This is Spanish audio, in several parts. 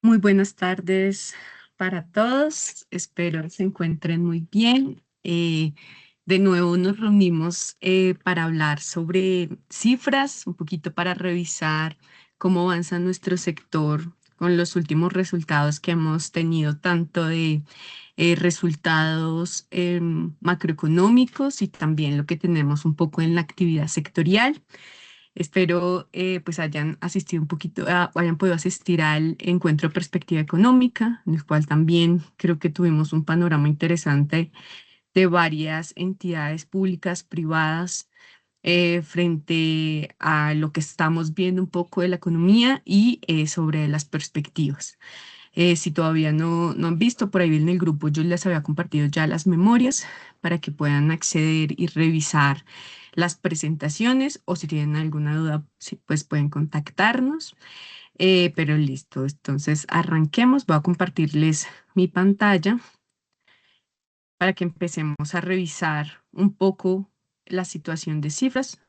Muy buenas tardes para todos. Espero se encuentren muy bien. De nuevo nos reunimos para hablar sobre cifras, un poquito para revisar cómo avanza nuestro sector con los últimos resultados que hemos tenido, tanto de resultados macroeconómicos y también lo que tenemos un poco en la actividad sectorial. Espero pues hayan asistido un poquito, hayan podido asistir al encuentro de perspectiva económica, en el cual también creo que tuvimos un panorama interesante de varias entidades públicas, privadas, frente a lo que estamos viendo un poco de la economía y sobre las perspectivas. Si todavía no han visto, por ahí en el grupo yo les había compartido ya las memorias para que puedan acceder y revisar las presentaciones o si tienen alguna duda, sí, pues pueden contactarnos. Pero listo, entonces arranquemos. Voy a compartirles mi pantalla para que empecemos a revisar un poco la situación de cifras.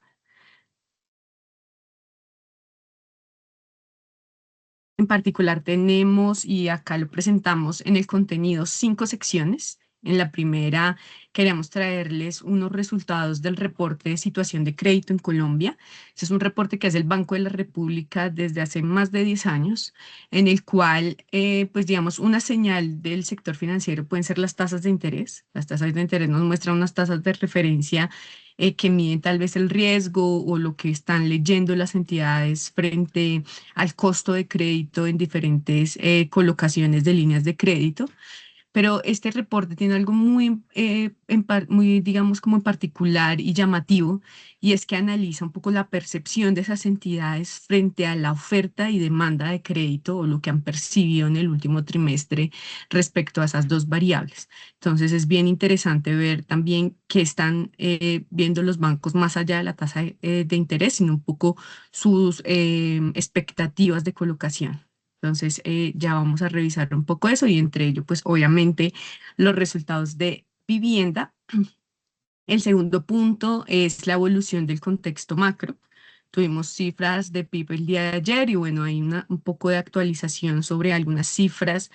En particular tenemos, y acá lo presentamos en el contenido, 5 secciones. En la primera queríamos traerles unos resultados del reporte de situación de crédito en Colombia. Ese es un reporte que hace el Banco de la República desde hace más de 10 años, en el cual, pues digamos, una señal del sector financiero pueden ser las tasas de interés. Las tasas de interés nos muestran unas tasas de referencia que miden tal vez el riesgo o lo que están leyendo las entidades frente al costo de crédito en diferentes colocaciones de líneas de crédito. Pero este reporte tiene algo muy, muy, digamos, como en particular y llamativo, y es que analiza un poco la percepción de esas entidades frente a la oferta y demanda de crédito o lo que han percibido en el último trimestre respecto a esas dos variables. Entonces es bien interesante ver también qué están viendo los bancos más allá de la tasa de interés, sino un poco sus expectativas de colocación. Entonces, ya vamos a revisar un poco eso y entre ello, pues obviamente los resultados de vivienda. El segundo punto es la evolución del contexto macro. Tuvimos cifras de PIB el día de ayer y bueno, hay un poco de actualización sobre algunas cifras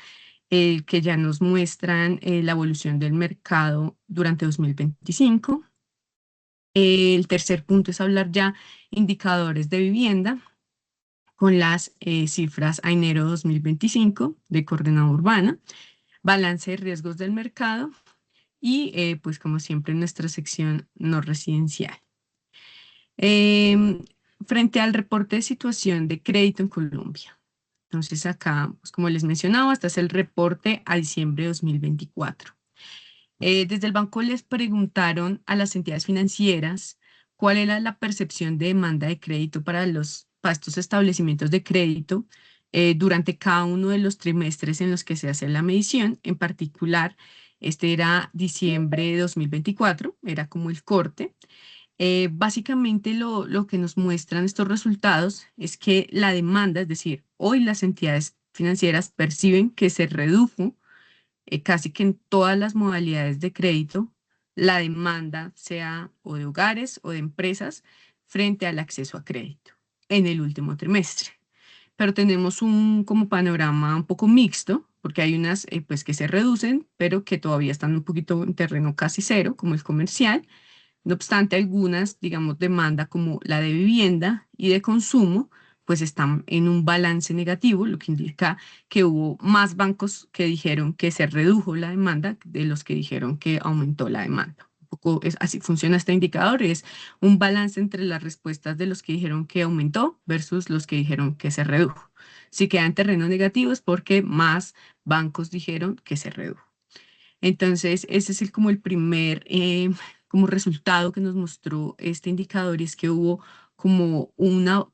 que ya nos muestran la evolución del mercado durante 2025. El tercer punto es hablar ya indicadores de vivienda con las cifras a enero 2025 de coordenada urbana, balance de riesgos del mercado y pues como siempre nuestra sección no residencial. Em, Frente al reporte de situación de crédito en Colombia. Entonces acá, pues como les mencionaba, este es el reporte a diciembre de 2024. Desde el banco les preguntaron a las entidades financieras cuál era la percepción de demanda de crédito para estos establecimientos de crédito durante cada uno de los trimestres en los que se hace la medición. En particular, este era diciembre de 2024, era como el corte. Básicamente lo que nos muestran estos resultados es que la demanda, es decir, hoy las entidades financieras perciben que se redujo casi que en todas las modalidades de crédito, la demanda sea o de hogares o de empresas frente al acceso a crédito en el último trimestre. Pero tenemos un como panorama un poco mixto, porque hay unas pues que se reducen, pero que todavía están un poquito en terreno casi cero, como el comercial. No obstante, algunas, digamos, demanda como la de vivienda y de consumo, pues están en un balance negativo, lo que indica que hubo más bancos que dijeron que se redujo la demanda de los que dijeron que aumentó la demanda. Un poco así funciona este indicador, es un balance entre las respuestas de los que dijeron que aumentó versus los que dijeron que se redujo. Si queda en terreno negativo es porque más bancos dijeron que se redujo. Entonces, ese es como el primer como resultado que nos mostró este indicador, y es que hubo como una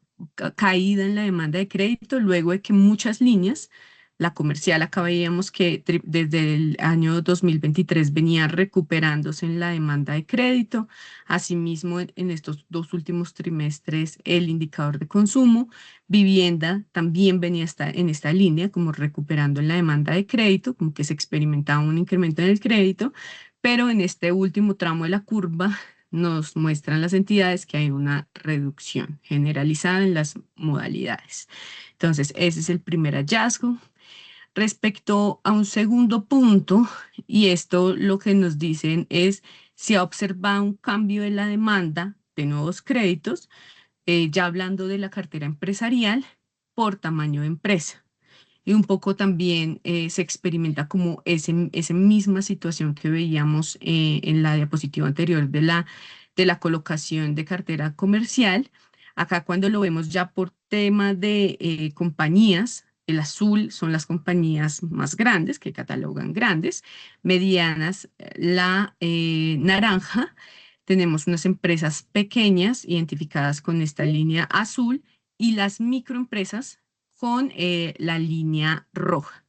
caída en la demanda de crédito luego de que muchas líneas, la comercial, acá veíamos que desde el año 2023 venía recuperándose en la demanda de crédito. Asimismo, en estos dos últimos trimestres, el indicador de consumo, vivienda también venía en esta línea, como recuperando en la demanda de crédito, como que se experimentaba un incremento en el crédito, pero en este último tramo de la curva nos muestran las entidades que hay una reducción generalizada en las modalidades. Entonces, ese es el primer hallazgo. Respecto a un segundo punto, y esto lo que nos dicen es si ha observado un cambio en la demanda de nuevos créditos, ya hablando de la cartera empresarial por tamaño de empresa. Y un poco también se experimenta como esa misma situación que veíamos en la diapositiva anterior de la colocación de cartera comercial. Acá cuando lo vemos ya por tema de compañías, el azul son las compañías más grandes que catalogan grandes, medianas, la naranja. Tenemos unas empresas pequeñas identificadas con esta línea azul y las microempresas con la línea roja.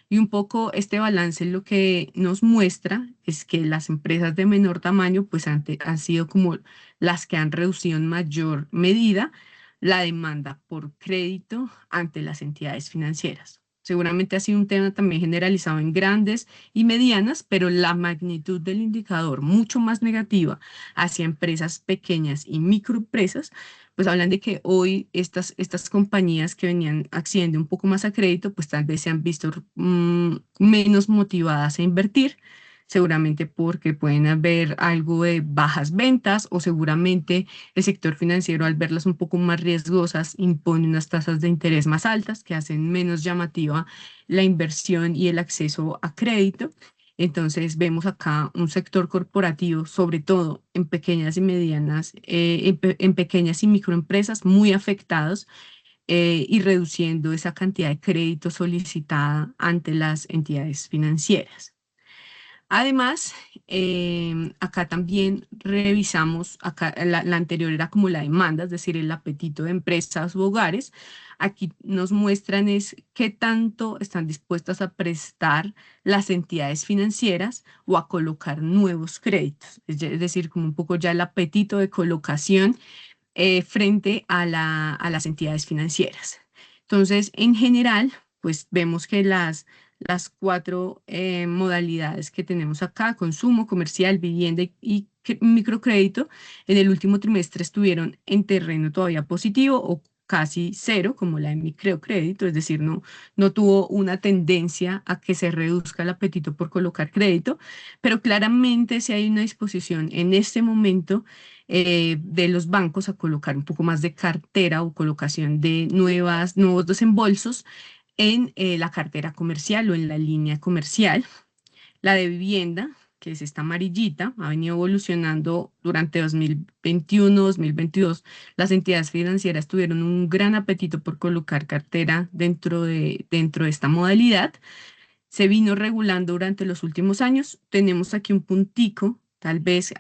Y un poco este balance lo que nos muestra es que las empresas de menor tamaño pues han sido como las que han reducido en mayor medida la demanda por crédito ante las entidades financieras. Seguramente ha sido un tema también generalizado en grandes y medianas, pero la magnitud del indicador mucho más negativa hacia empresas pequeñas y microempresas pues hablan de que hoy estas compañías que venían accediendo un poco más a crédito, pues tal vez se han visto menos motivadas a invertir, seguramente porque pueden haber algo de bajas ventas o seguramente el sector financiero al verlas un poco más riesgosas impone unas tasas de interés más altas que hacen menos llamativa la inversión y el acceso a crédito. Entonces vemos acá un sector corporativo, sobre todo en pequeñas y medianas, en pequeñas y microempresas muy afectados y reduciendo esa cantidad de crédito solicitada ante las entidades financieras. Además, acá también revisamos, acá la anterior era como la demanda, es decir, el apetito de empresas u hogares. Aquí nos muestran es qué tanto están dispuestas a prestar las entidades financieras o a colocar nuevos créditos. Es decir, como un poco ya el apetito de colocación frente a a las entidades financieras. Entonces, en general, pues vemos que las cuatro modalidades que tenemos acá, consumo, comercial, vivienda y microcrédito, en el último trimestre estuvieron en terreno todavía positivo o casi cero, como la de microcrédito, es decir, no tuvo una tendencia a que se reduzca el apetito por colocar crédito, pero claramente si hay una disposición en este momento de los bancos a colocar un poco más de cartera o colocación de nuevos desembolsos en la cartera comercial o en la línea comercial. La de vivienda, que es esta amarillita, ha venido evolucionando durante 2021-2022. Las entidades financieras tuvieron un gran apetito por colocar cartera dentro de esta modalidad. Se vino regulando durante los últimos años. Tenemos aquí un puntico, tal vez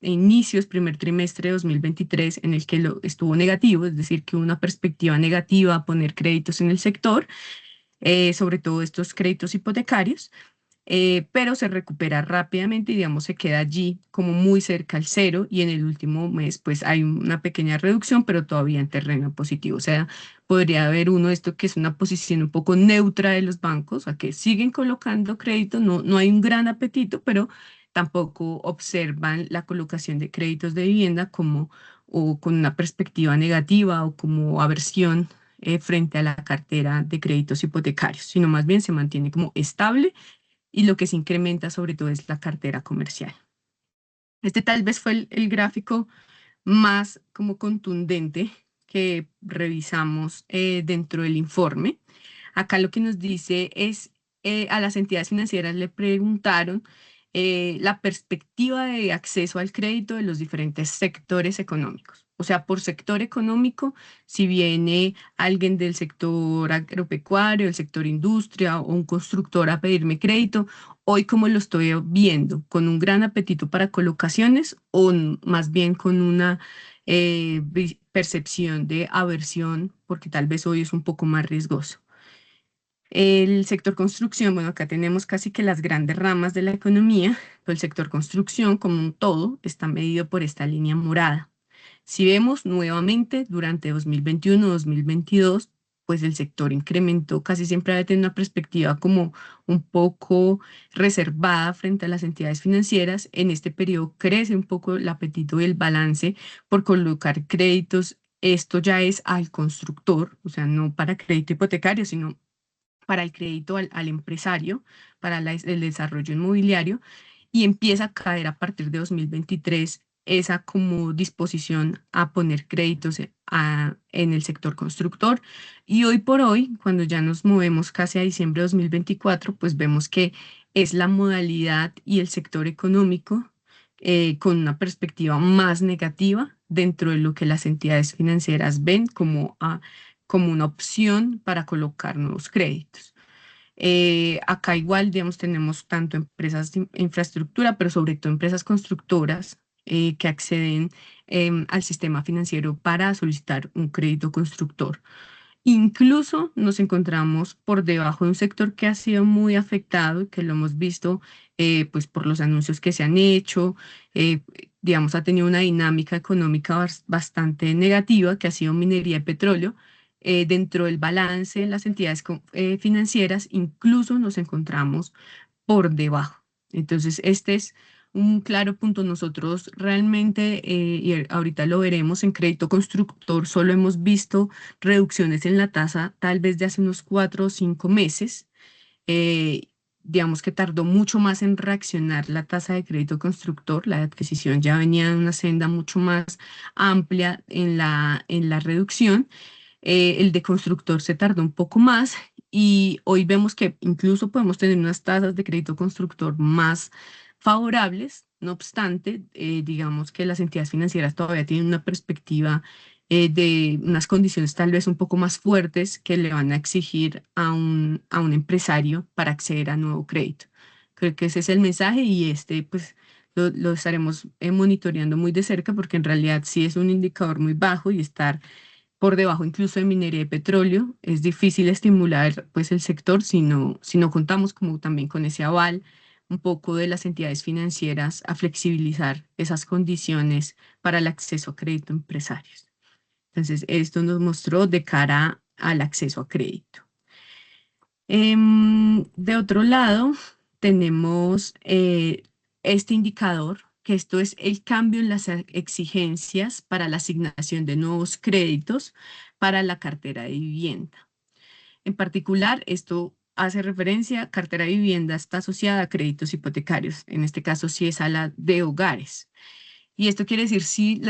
inicios, primer trimestre de 2023, en el que estuvo negativo, es decir, que hubo una perspectiva negativa a poner créditos en el sector, sobre todo estos créditos hipotecarios, pero se recupera rápidamente y digamos se queda allí como muy cerca al cero y en el último mes pues hay una pequeña reducción, pero todavía en terreno positivo. O sea, podría haber uno esto que es una posición un poco neutra de los bancos, a que siguen colocando créditos, no hay un gran apetito, pero tampoco observan la colocación de créditos de vivienda como o con una perspectiva negativa o como aversión frente a la cartera de créditos hipotecarios, sino más bien se mantiene como estable y lo que se incrementa sobre todo es la cartera comercial. Este tal vez fue el gráfico más como contundente que revisamos dentro del informe. Acá lo que nos dice es, a las entidades financieras le preguntaron la perspectiva de acceso al crédito de los diferentes sectores económicos. O sea, por sector económico, si viene alguien del sector agropecuario, el sector industria o un constructor a pedirme crédito, hoy como lo estoy viendo, con un gran apetito para colocaciones o más bien con una percepción de aversión, porque tal vez hoy es un poco más riesgoso. El sector construcción, bueno, acá tenemos casi que las grandes ramas de la economía, pero el sector construcción como un todo está medido por esta línea morada. Si vemos nuevamente durante 2021-2022, pues el sector incrementó, casi siempre va a tener una perspectiva como un poco reservada frente a las entidades financieras. En este periodo crece un poco el apetito y el balance por colocar créditos. Esto ya es al constructor, o sea, no para crédito hipotecario, sino para el crédito al empresario, para el desarrollo inmobiliario, y empieza a caer a partir de 2023 esa como disposición a poner créditos en el sector constructor. Y hoy por hoy, cuando ya nos movemos casi a diciembre de 2024, pues vemos que es la modalidad y el sector económico con una perspectiva más negativa dentro de lo que las entidades financieras ven como una opción para colocar nuevos créditos. Acá igual, digamos, tenemos tanto empresas de infraestructura, pero sobre todo empresas constructoras que acceden al sistema financiero para solicitar un crédito constructor. Incluso nos encontramos por debajo de un sector que ha sido muy afectado y que lo hemos visto pues por los anuncios que se han hecho, eh, digamos, ha tenido una dinámica económica bastante negativa que ha sido minería de petróleo. Dentro del balance de las entidades financieras, incluso nos encontramos por debajo. Entonces, este es un claro punto. Nosotros realmente, ahorita lo veremos en crédito constructor, solo hemos visto reducciones en la tasa tal vez de hace unos 4 o 5 meses. Eh, digamos que tardó mucho más en reaccionar la tasa de crédito constructor. La adquisición ya venía en una senda mucho más amplia en la reducción. El de constructor se tardó un poco más y hoy vemos que incluso podemos tener unas tasas de crédito constructor más favorables. No obstante, digamos que las entidades financieras todavía tienen una perspectiva de unas condiciones tal vez un poco más fuertes que le van a exigir a un empresario para acceder a nuevo crédito. Creo que ese es el mensaje y este pues lo estaremos monitoreando muy de cerca porque en realidad sí es un indicador muy bajo y estar por debajo incluso de minería de petróleo. Es difícil estimular pues el sector si no contamos como también con ese aval un poco de las entidades financieras a flexibilizar esas condiciones para el acceso a crédito a empresarios. Entonces, esto nos mostró de cara al acceso a crédito. De otro lado, tenemos este indicador, que esto es el cambio en las exigencias para la asignación de nuevos créditos para la cartera de vivienda. En particular, esto hace referencia, cartera de vivienda está asociada a créditos hipotecarios, en este caso sí es a la de hogares. Y esto quiere decir si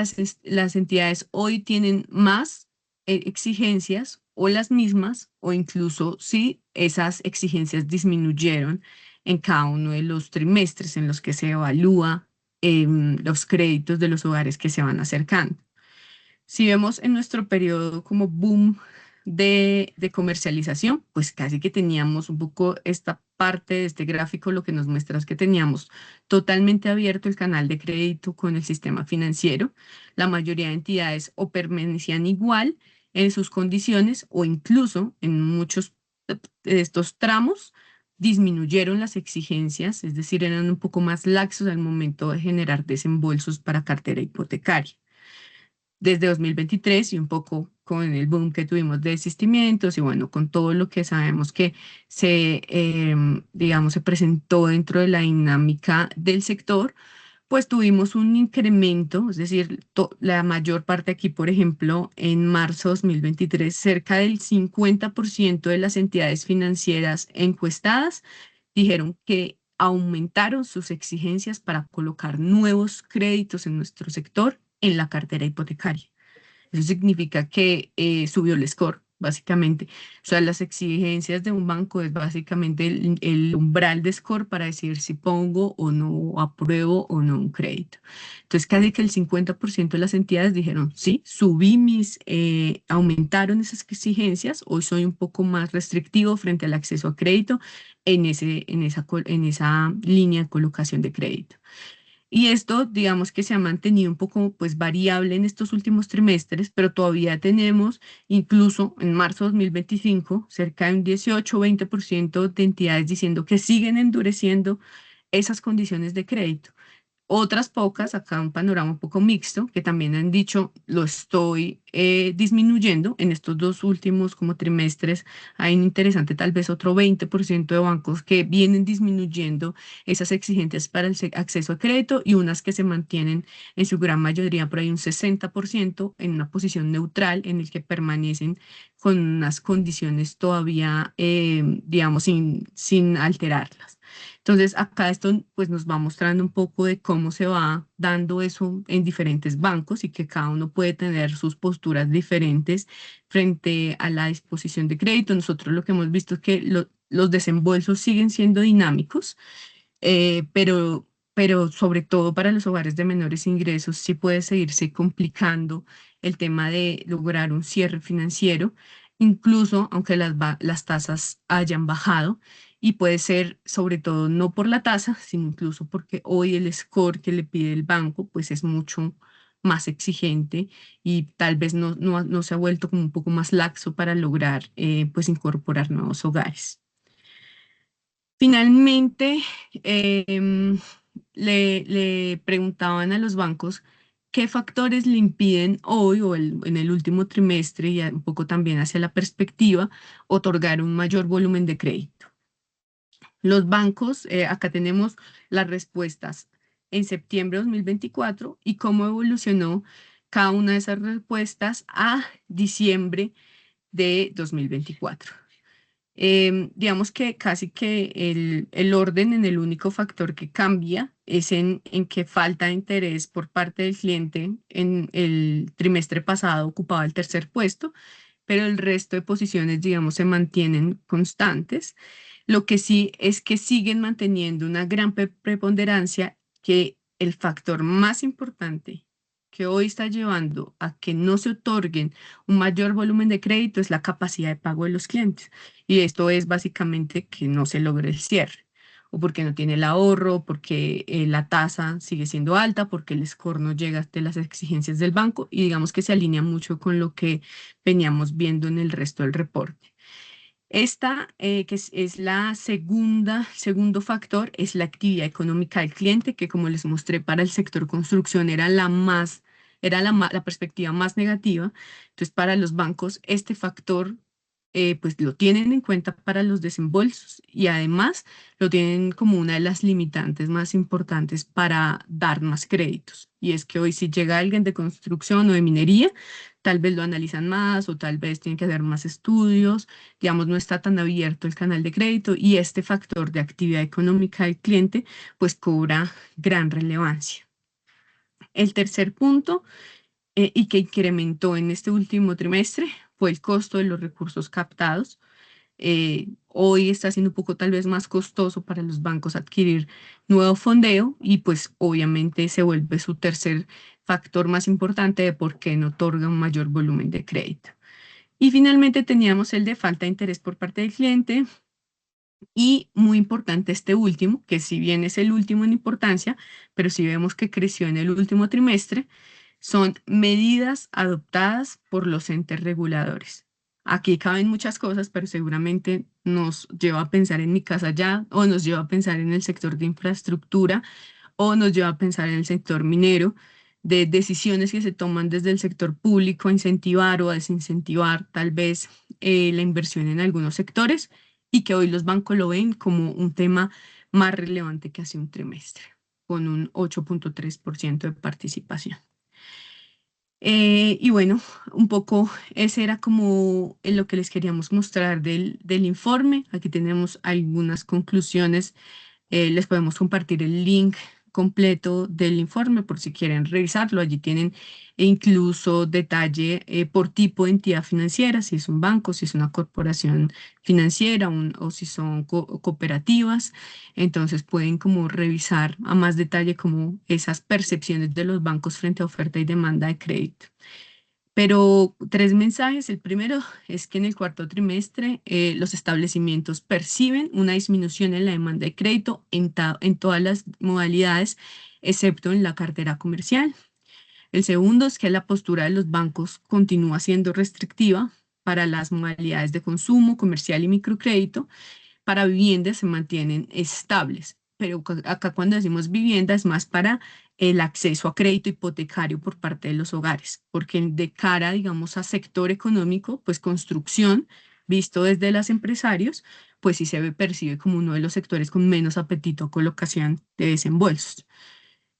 las entidades hoy tienen más exigencias o las mismas, o incluso si esas exigencias disminuyeron en cada uno de los trimestres en los que se evalúa los créditos de los hogares que se van acercando. Si vemos en nuestro periodo como boom de comercialización, pues casi que teníamos un poco esta parte de este gráfico, lo que nos muestra es que teníamos totalmente abierto el canal de crédito con el sistema financiero. La mayoría de entidades o permanecían igual en sus condiciones o incluso en muchos de estos tramos disminuyeron las exigencias, es decir, eran un poco más laxos al momento de generar desembolsos para cartera hipotecaria desde 2023 y un poco con el boom que tuvimos de desistimientos y bueno, con todo lo que sabemos que digamos, se presentó dentro de la dinámica del sector, pues tuvimos un incremento, es decir, la mayor parte aquí, por ejemplo, en marzo de 2023, cerca del 50% de las entidades financieras encuestadas dijeron que aumentaron sus exigencias para colocar nuevos créditos en nuestro sector en la cartera hipotecaria. Eso significa que subió el score, básicamente. O sea, las exigencias de un banco es básicamente el umbral de score para decir si pongo o no, apruebo o no un crédito. Entonces, casi que el 50% de las entidades dijeron, sí, aumentaron esas exigencias, hoy soy un poco más restrictivo frente al acceso a crédito en esa línea de colocación de crédito. Y esto, digamos que se ha mantenido un poco pues variable en estos últimos trimestres, pero todavía tenemos, incluso en marzo de 2025, cerca de un 18 o 20% de entidades diciendo que siguen endureciendo esas condiciones de crédito. otras pocas, acá un panorama un poco mixto, que también han dicho, lo estoy disminuyendo en estos dos últimos como trimestres. Hay un interesante, tal vez otro 20% de bancos que vienen disminuyendo esas exigencias para el acceso a crédito y unas que se mantienen en su gran mayoría, por ahí un 60% en una posición neutral en el que permanecen con unas condiciones todavía, digamos, sin alterarlas. Entonces, acá esto pues nos va mostrando un poco de cómo se va dando eso en diferentes bancos y que cada uno puede tener sus posturas diferentes frente a la disposición de crédito. Nosotros lo que hemos visto es que los desembolsos siguen siendo dinámicos, pero sobre todo para los hogares de menores ingresos sí puede seguirse complicando el tema de lograr un cierre financiero, incluso aunque las tasas hayan bajado. Y puede ser sobre todo no por la tasa, sino incluso porque hoy el score que le pide el banco pues es mucho más exigente y tal vez no se ha vuelto como un poco más laxo para lograr pues incorporar nuevos hogares. Finalmente, em, le preguntaban a los bancos qué factores le impiden hoy o en el último trimestre y un poco también hacia la perspectiva otorgar un mayor volumen de crédito. Los bancos, acá tenemos las respuestas en septiembre de 2024 y cómo evolucionó cada una de esas respuestas a diciembre de 2024. Digamos que casi que el orden en el único factor que cambia es en que falta de interés por parte del cliente. En el trimestre pasado ocupaba el tercer puesto, pero el resto de posiciones, digamos, se mantienen constantes. Lo que sí es que siguen manteniendo una gran preponderancia, que el factor más importante que hoy está llevando a que no se otorguen un mayor volumen de crédito es la capacidad de pago de los clientes. Y esto es básicamente que no se logre el cierre, o porque no tiene el ahorro, porque la tasa sigue siendo alta, porque el score no llega hasta las exigencias del banco y digamos que se alinea mucho con lo que veníamos viendo en el resto del reporte. Esta, que es la segundo factor, es la actividad económica del cliente, que como les mostré para el sector construcción era la perspectiva más negativa. Entonces, para los bancos, este factor, pues lo tienen en cuenta para los desembolsos y además lo tienen como una de las limitantes más importantes para dar más créditos. Y es que hoy si llega alguien de construcción o de minería, tal vez lo analizan más o tal vez tienen que hacer más estudios, digamos, no está tan abierto el canal de crédito y este factor de actividad económica del cliente pues cobra gran relevancia. El tercer punto, y que incrementó en este último trimestre, fue el costo de los recursos captados. Hoy está siendo un poco tal vez más costoso para los bancos adquirir nuevo fondeo y pues obviamente se vuelve su tercer factor más importante de por qué no otorga un mayor volumen de crédito. Y finalmente teníamos el de falta de interés por parte del cliente y muy importante este último, que si bien es el último en importancia, pero si vemos que creció en el último trimestre, son medidas adoptadas por los entes reguladores. Aquí caben muchas cosas, pero seguramente nos lleva a pensar en mi casa ya, o nos lleva a pensar en el sector de infraestructura, o nos lleva a pensar en el sector minero, de decisiones que se toman desde el sector público a incentivar o a desincentivar tal vez la inversión en algunos sectores y que hoy los bancos lo ven como un tema más relevante que hace un trimestre, con un 8,3% de participación. Y bueno, un poco ese era como lo que les queríamos mostrar del informe. Aquí tenemos algunas conclusiones. Les podemos compartir el link completo del informe por si quieren revisarlo. Allí tienen incluso detalle por tipo de entidad financiera, si es un banco, si es una corporación financiera o si son cooperativas. Entonces pueden como revisar a más detalle como esas percepciones de los bancos frente a oferta y demanda de crédito. Pero tres mensajes. El primero es que en el cuarto trimestre los establecimientos perciben una disminución en la demanda de crédito en todas las modalidades, excepto en la cartera comercial. El segundo es que la postura de los bancos continúa siendo restrictiva para las modalidades de consumo, comercial y microcrédito. Para viviendas se mantienen estables, pero acá cuando decimos vivienda es más para el acceso a crédito hipotecario por parte de los hogares, porque de cara, digamos, a sector económico, pues construcción, visto desde los empresarios, pues sí se percibe como uno de los sectores con menos apetito a colocación de desembolsos.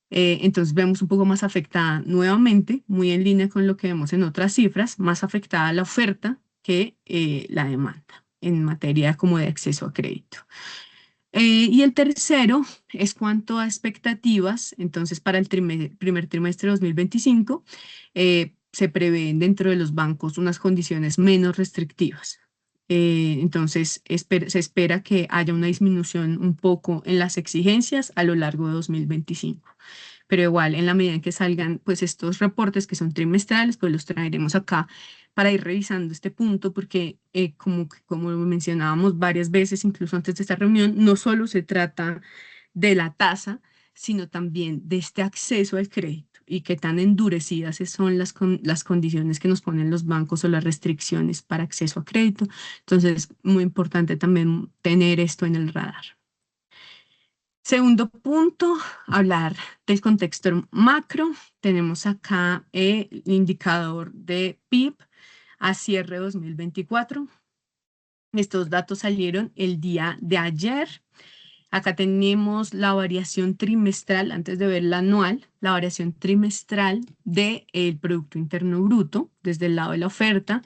Entonces vemos un poco más afectada nuevamente, muy en línea con lo que vemos en otras cifras, más afectada la oferta que la demanda en materia como de acceso a crédito. Y el tercero es cuanto a expectativas. Entonces, para el primer trimestre de 2025, se prevén dentro de los bancos unas condiciones menos restrictivas. Entonces, se espera que haya una disminución un poco en las exigencias a lo largo de 2025. Pero igual, en la medida en que salgan pues estos reportes que son trimestrales, pues los traeremos acá para ir revisando este punto, porque como lo mencionábamos varias veces, incluso antes de esta reunión, no solo se trata de la tasa, sino también de este acceso al crédito y qué tan endurecidas son las condiciones que nos ponen los bancos o las restricciones para acceso a crédito. Entonces, muy importante también tener esto en el radar. Segundo punto, hablar del contexto macro. Tenemos acá el indicador de PIB a cierre 2024. Estos datos salieron el día de ayer. Acá tenemos la variación trimestral, antes de ver la anual, la variación trimestral del Producto Interno Bruto desde el lado de la oferta.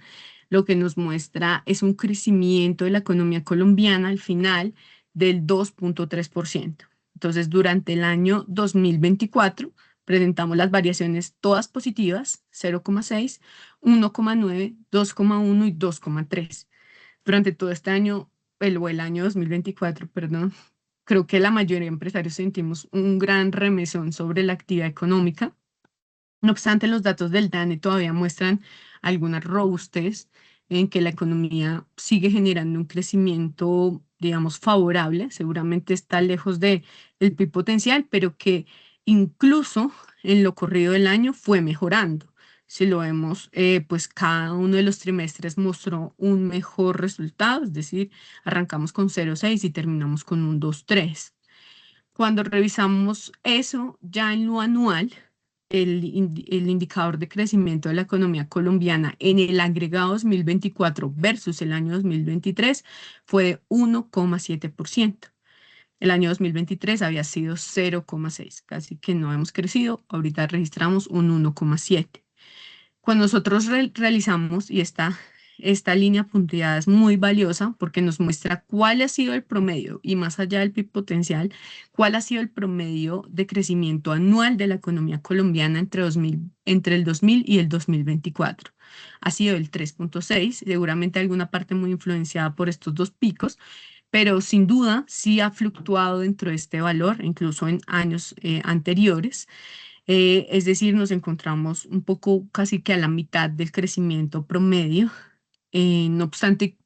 Lo que nos muestra es un crecimiento de la economía colombiana al final del 2,3%. Entonces, durante el año 2024 presentamos las variaciones todas positivas, 0,6, 1,9, 2,1 y 2,3. Durante todo este año, el año 2024, perdón, creo que la mayoría de empresarios sentimos un gran remesón sobre la actividad económica. No obstante, los datos del DANE todavía muestran alguna robustez en que la economía sigue generando un crecimiento, digamos, favorable. Seguramente está lejos de el PIB potencial, pero que incluso en lo corrido del año fue mejorando. Si lo vemos, pues cada uno de los trimestres mostró un mejor resultado, es decir, arrancamos con 0,6 y terminamos con un 2,3. Cuando revisamos eso ya en lo anual, el indicador de crecimiento de la economía colombiana en el agregado 2024 versus el año 2023 fue de 1,7%. El año 2023 había sido 0,6, casi que no hemos crecido. Ahorita registramos un 1,7. Cuando nosotros realizamos, y esta línea punteada es muy valiosa porque nos muestra cuál ha sido el promedio, y más allá del PIB potencial, cuál ha sido el promedio de crecimiento anual de la economía colombiana entre el 2000 y el 2024. Ha sido el 3,6, seguramente alguna parte muy influenciada por estos dos picos, pero sin duda sí ha fluctuado dentro de este valor, incluso en años anteriores. Es decir, nos encontramos un poco casi que a la mitad del crecimiento promedio. No obstante,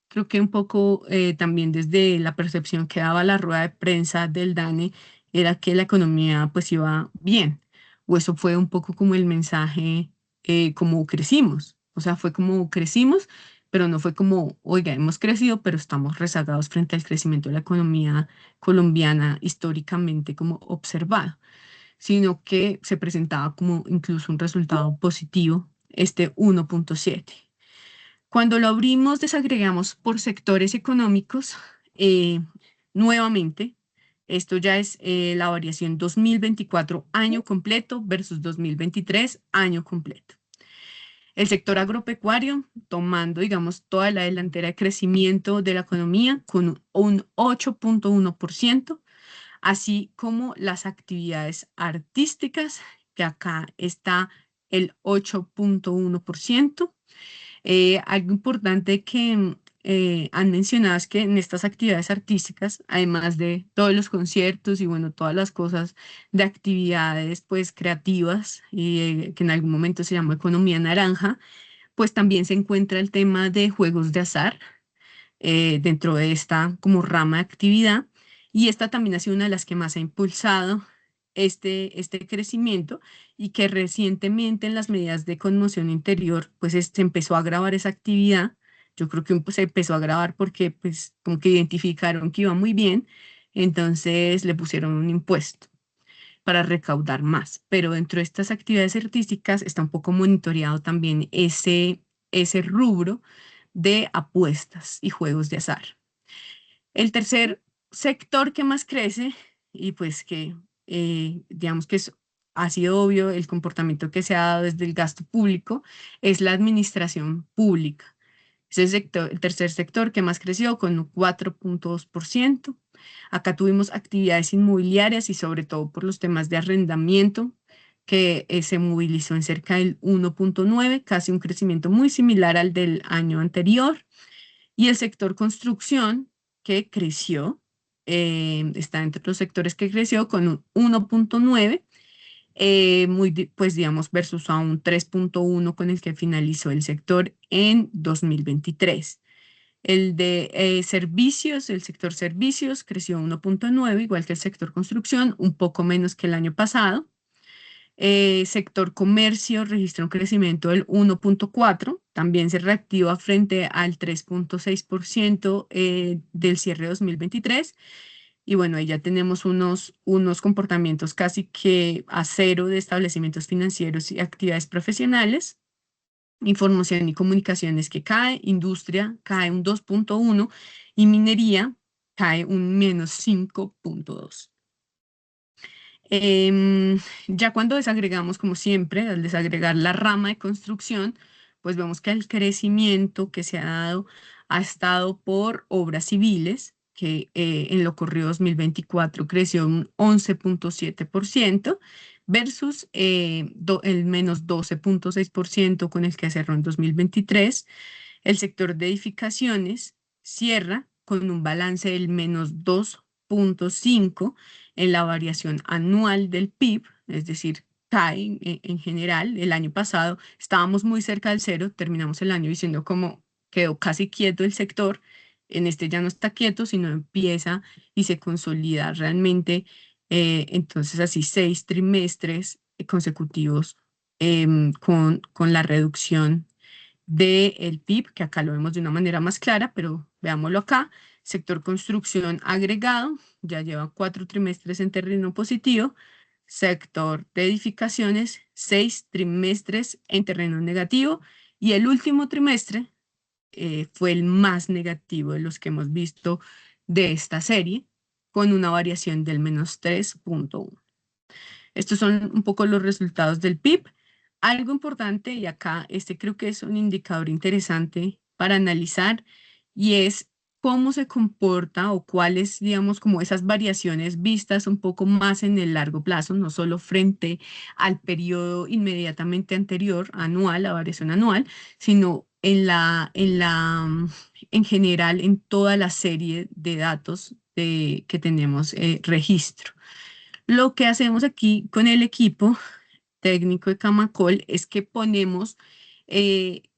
creo que un poco también desde la percepción que daba la rueda de prensa del DANE era que la economía pues iba bien, o eso fue un poco como el mensaje, como crecimos, o sea, fue como crecimos, pero no fue como, oiga, hemos crecido, pero estamos rezagados frente al crecimiento de la economía colombiana históricamente como observado, sino que se presentaba como incluso un resultado positivo, este 1,7. Cuando lo abrimos, desagregamos por sectores económicos, eh, nuevamente, esto ya es la variación 2024 año completo versus 2023 año completo. El sector agropecuario, tomando, digamos, toda la delantera de crecimiento de la economía con un 8,1%, así como las actividades artísticas, que acá está el 8,1%. Algo importante que han mencionado es que en estas actividades artísticas, además de todos los conciertos y bueno, todas las cosas de actividades pues creativas y que en algún momento se llamó economía naranja, pues también se encuentra el tema de juegos de azar dentro de esta como rama de actividad, y esta también ha sido una de las que más ha impulsado este crecimiento, y que recientemente en las medidas de conmoción interior pues se empezó a grabar esa actividad. Yo creo que se empezó a grabar porque pues como que identificaron que iba muy bien, Entonces le pusieron un impuesto para recaudar más. Pero dentro de estas actividades artísticas está un poco monitoreado también ese rubro de apuestas y juegos de azar. El tercer sector que más crece y pues que digamos que ha sido obvio el comportamiento que se ha dado desde el gasto público es la administración pública. Es el tercer sector que más creció con un 4,2%. Acá tuvimos actividades inmobiliarias y sobre todo por los temas de arrendamiento que se movilizó en cerca del 1,9, casi un crecimiento muy similar al del año anterior. Y el sector construcción que creció, está entre los sectores que creció con un 1,9, pues digamos, versus a un 3,1 con el que finalizó el sector en 2023. El de servicios, el sector servicios creció 1,9, igual que el sector construcción, un poco menos que el año pasado. Sector comercio registra un crecimiento del 1,4, también se reactiva frente al 3,6% del cierre de 2023. Y bueno, ahí ya tenemos unos comportamientos casi que a cero de establecimientos financieros y actividades profesionales. Información y comunicaciones que cae, industria cae un 2,1 y minería cae un -5,2. Ya cuando desagregamos, como siempre, al desagregar la rama de construcción, pues vemos que el crecimiento que se ha dado ha estado por obras civiles, que en lo corrido 2024 creció un 11,7% versus el -12,6% con el que cerró en 2023. El sector de edificaciones cierra con un balance del -2,5 en la variación anual del PIB, es decir, cae en general. El año pasado estábamos muy cerca del cero, terminamos el año diciendo como quedó casi quieto el sector. En este ya no está quieto, sino empieza y se consolida realmente. Entonces, así 6 trimestres consecutivos con la reducción del PIB, que acá lo vemos de una manera más clara, pero veámoslo acá. Sector construcción agregado, ya lleva 4 trimestres en terreno positivo. Sector de edificaciones, 6 trimestres en terreno negativo. Y el último trimestre fue el más negativo de los que hemos visto de esta serie, con una variación del -3,1. Estos son un poco los resultados del PIB. Algo importante, y acá este creo que es un indicador interesante para analizar, y es cómo se comporta o cuáles, digamos, como esas variaciones vistas un poco más en el largo plazo, no solo frente al periodo inmediatamente anterior, anual, la variación anual, sino en general en toda la serie de datos que tenemos registro. Lo que hacemos aquí con el equipo técnico de Camacol es que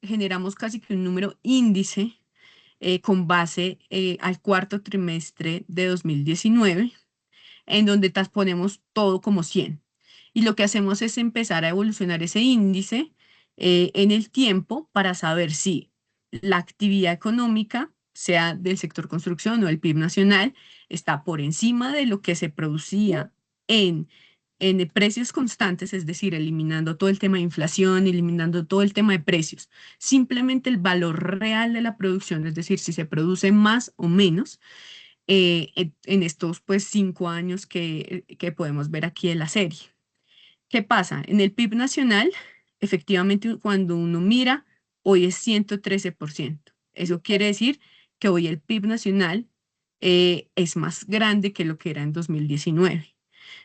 generamos casi que un número índice con base al cuarto trimestre de 2019, en donde ponemos todo como 100. Y lo que hacemos es empezar a evolucionar ese índice en el tiempo para saber si la actividad económica, sea del sector construcción o del PIB nacional, está por encima de lo que se producía en, en precios constantes, es decir, eliminando todo el tema de inflación, eliminando todo el tema de precios, simplemente el valor real de la producción, es decir, si se produce más o menos en estos pues 5 años que podemos ver aquí en la serie. ¿Qué pasa? En el PIB nacional, efectivamente, cuando uno mira, hoy es 113%. Eso quiere decir que hoy el PIB nacional es más grande que lo que era en 2019.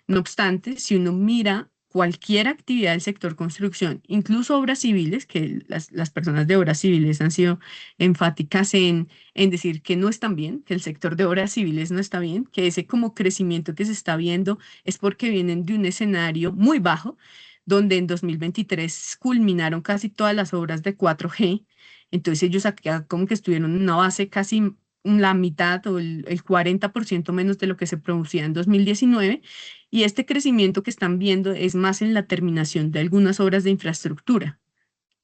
No obstante, si uno mira cualquier actividad del sector construcción, incluso obras civiles, que las personas de obras civiles han sido enfáticas en decir que no están bien, que el sector de obras civiles no está bien, que ese como crecimiento que se está viendo es porque vienen de un escenario muy bajo, donde en 2023 culminaron casi todas las obras de 4G. Entonces ellos acá como que estuvieron en una base casi la mitad o el 40% menos de lo que se producía en 2019, y este crecimiento que están viendo es más en la terminación de algunas obras de infraestructura.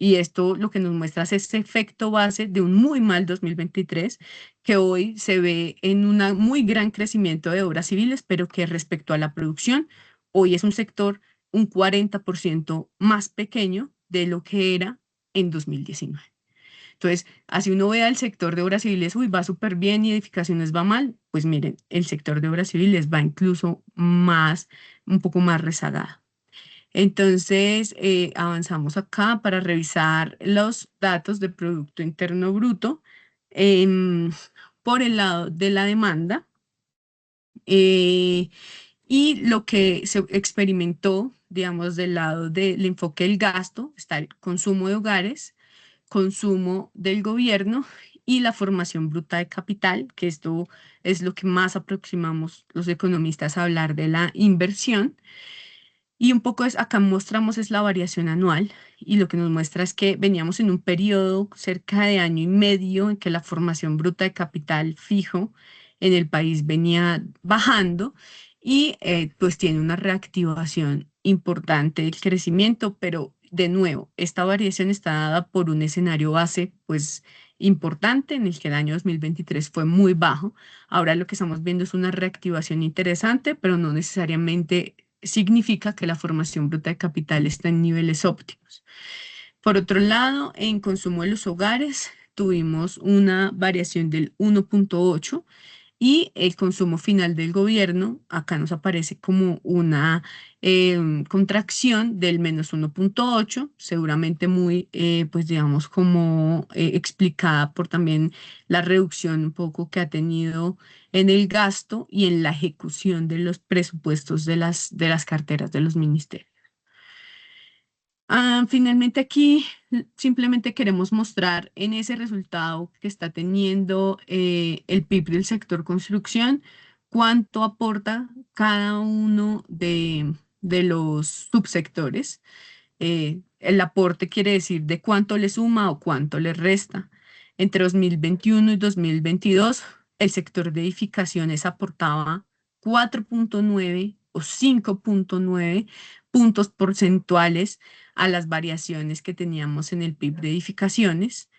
Y esto lo que nos muestra es ese efecto base de un muy mal 2023 que hoy se ve en un muy gran crecimiento de obras civiles, pero que respecto a la producción, hoy es un sector un 40% más pequeño de lo que era en 2019. Entonces, así uno ve al sector de obras civiles, uy, va súper bien y edificaciones va mal, pues miren, el sector de obras civiles va incluso más, un poco más rezagado. Entonces, avanzamos acá para revisar los datos de Producto Interno Bruto. em, por el lado de la demanda, eh, y lo que se experimentó, digamos, del lado del enfoque del gasto, está el consumo de hogares, consumo del gobierno y la formación bruta de capital, que esto es lo que más aproximamos los economistas a hablar de la inversión. Y un poco es, acá mostramos es la variación anual y lo que nos muestra es que veníamos en un periodo cerca de año y medio en que la formación bruta de capital fijo en el país venía bajando y pues tiene una reactivación importante del crecimiento, pero de nuevo, esta variación está dada por un escenario base pues importante en el que el año 2023 fue muy bajo. Ahora lo que estamos viendo es una reactivación interesante, pero no necesariamente significa que la formación bruta de capital está en niveles óptimos. Por otro lado, en consumo de los hogares tuvimos una variación del 1,8 y el consumo final del gobierno, acá nos aparece como una contracción del -1,8, seguramente muy, pues digamos, como explicada por también la reducción un poco que ha tenido en el gasto y en la ejecución de los presupuestos de las carteras de los ministerios. Finalmente aquí simplemente queremos mostrar en ese resultado que está teniendo el PIB del sector construcción, cuánto aporta cada uno de los subsectores. El aporte quiere decir de cuánto le suma o cuánto le resta. Entre 2021 y 2022, el sector de edificaciones aportaba 4,9 o 5,9 puntos porcentuales a las variaciones que teníamos en el PIB de edificaciones.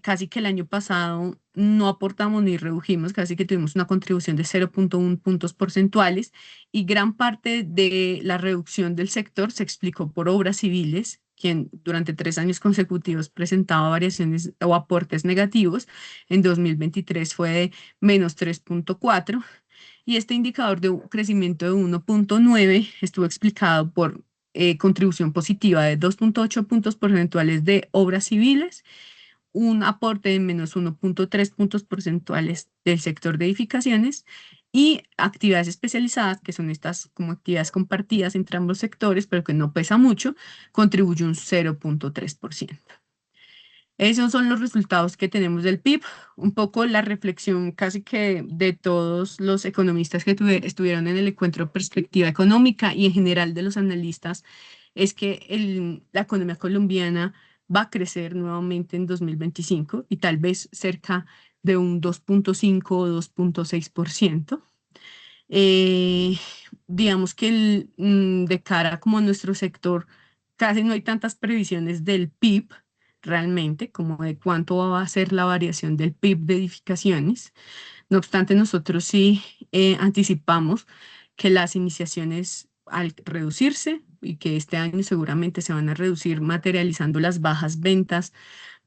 Casi que el año pasado no aportamos ni redujimos, casi que tuvimos una contribución de 0,1 puntos porcentuales y gran parte de la reducción del sector se explicó por obras civiles, quien durante 3 años consecutivos presentaba variaciones o aportes negativos. En 2023 fue de -3,4 y este indicador de crecimiento de 1,9 estuvo explicado por contribución positiva de 2,8 puntos porcentuales de obras civiles, un aporte de -1,3 puntos porcentuales del sector de edificaciones y actividades especializadas, que son estas como actividades compartidas entre ambos sectores, pero que no pesa mucho, contribuye un 0,3%. Esos son los resultados que tenemos del PIB, un poco la reflexión casi que de todos los economistas que estuvieron en el encuentro de perspectiva económica y en general de los analistas, es que la economía colombiana va a crecer nuevamente en 2025 y tal vez cerca de un 2,5 o 2,6%. Eh, digamos que de cara como a nuestro sector, casi no hay tantas previsiones del PIB realmente, como de cuánto va a ser la variación del PIB de edificaciones. No obstante, nosotros sí anticipamos que las iniciaciones al reducirse y que este año seguramente se van a reducir materializando las bajas ventas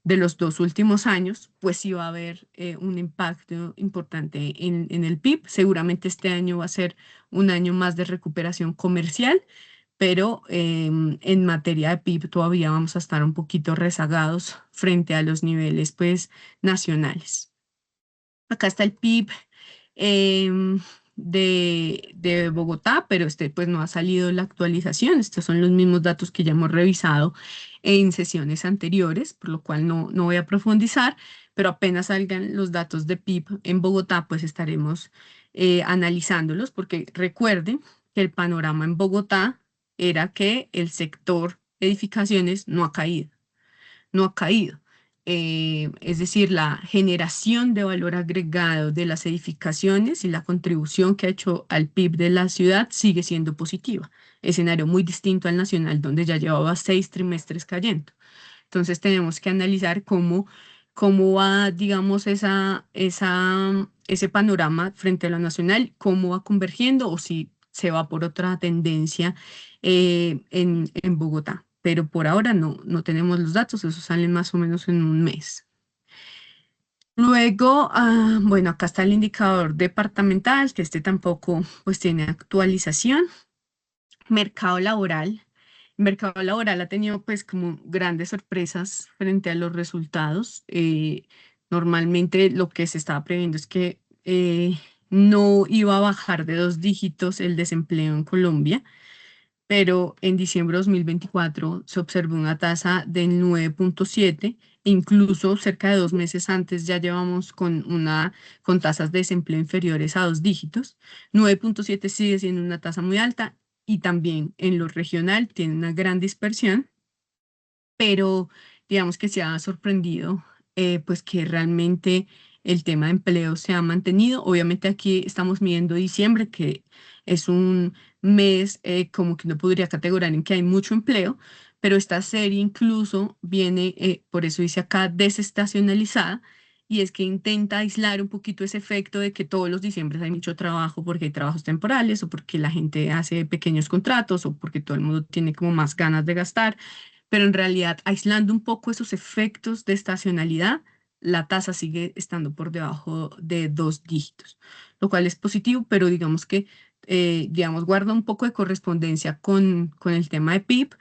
de los 2 últimos años, pues sí va a haber un impacto importante en el PIB. Seguramente este año va a ser un año más de recuperación comercial, pero en materia de PIB todavía vamos a estar un poquito rezagados frente a los niveles pues nacionales. Acá está el PIB de Bogotá, pero este pues no ha salido la actualización. Estos son los mismos datos que ya hemos revisado en sesiones anteriores, por lo cual no voy a profundizar, pero apenas salgan los datos de PIB en Bogotá, pues estaremos analizándolos, porque recuerden que el panorama en Bogotá era que el sector edificaciones no ha caído. Es decir, la generación de valor agregado de las edificaciones y la contribución que ha hecho al PIB de la ciudad sigue siendo positiva. Escenario muy distinto al nacional, donde ya llevaba 6 trimestres cayendo. Entonces tenemos que analizar cómo va, digamos, ese panorama frente a lo nacional, cómo va convergiendo o si se va por otra tendencia en Bogotá. Pero por ahora no tenemos los datos, esos salen más o menos en un mes. Luego, bueno, acá está el indicador departamental, que este tampoco pues tiene actualización. Mercado laboral. Mercado laboral ha tenido pues como grandes sorpresas frente a los resultados. Normalmente lo que se estaba previendo es que no iba a bajar de 2 dígitos el desempleo en Colombia, pero en diciembre de 2024 se observó una tasa del 9,7, e incluso cerca de 2 meses antes ya llevamos con tasas de desempleo inferiores a 2 dígitos. 9,7 sigue siendo una tasa muy alta y también en lo regional tiene una gran dispersión, pero digamos que se ha sorprendido pues que realmente el tema de empleo se ha mantenido. Obviamente aquí estamos midiendo diciembre, que es un mes como que no podría categorizar en que hay mucho empleo, pero esta serie incluso viene, por eso dice acá, desestacionalizada, y es que intenta aislar un poquito ese efecto de que todos los diciembres hay mucho trabajo porque hay trabajos temporales o porque la gente hace pequeños contratos o porque todo el mundo tiene como más ganas de gastar, pero en realidad aislando un poco esos efectos de estacionalidad, la tasa sigue estando por debajo de 2 dígitos, lo cual es positivo, pero digamos que, digamos, guarda un poco de correspondencia con el tema de PIB,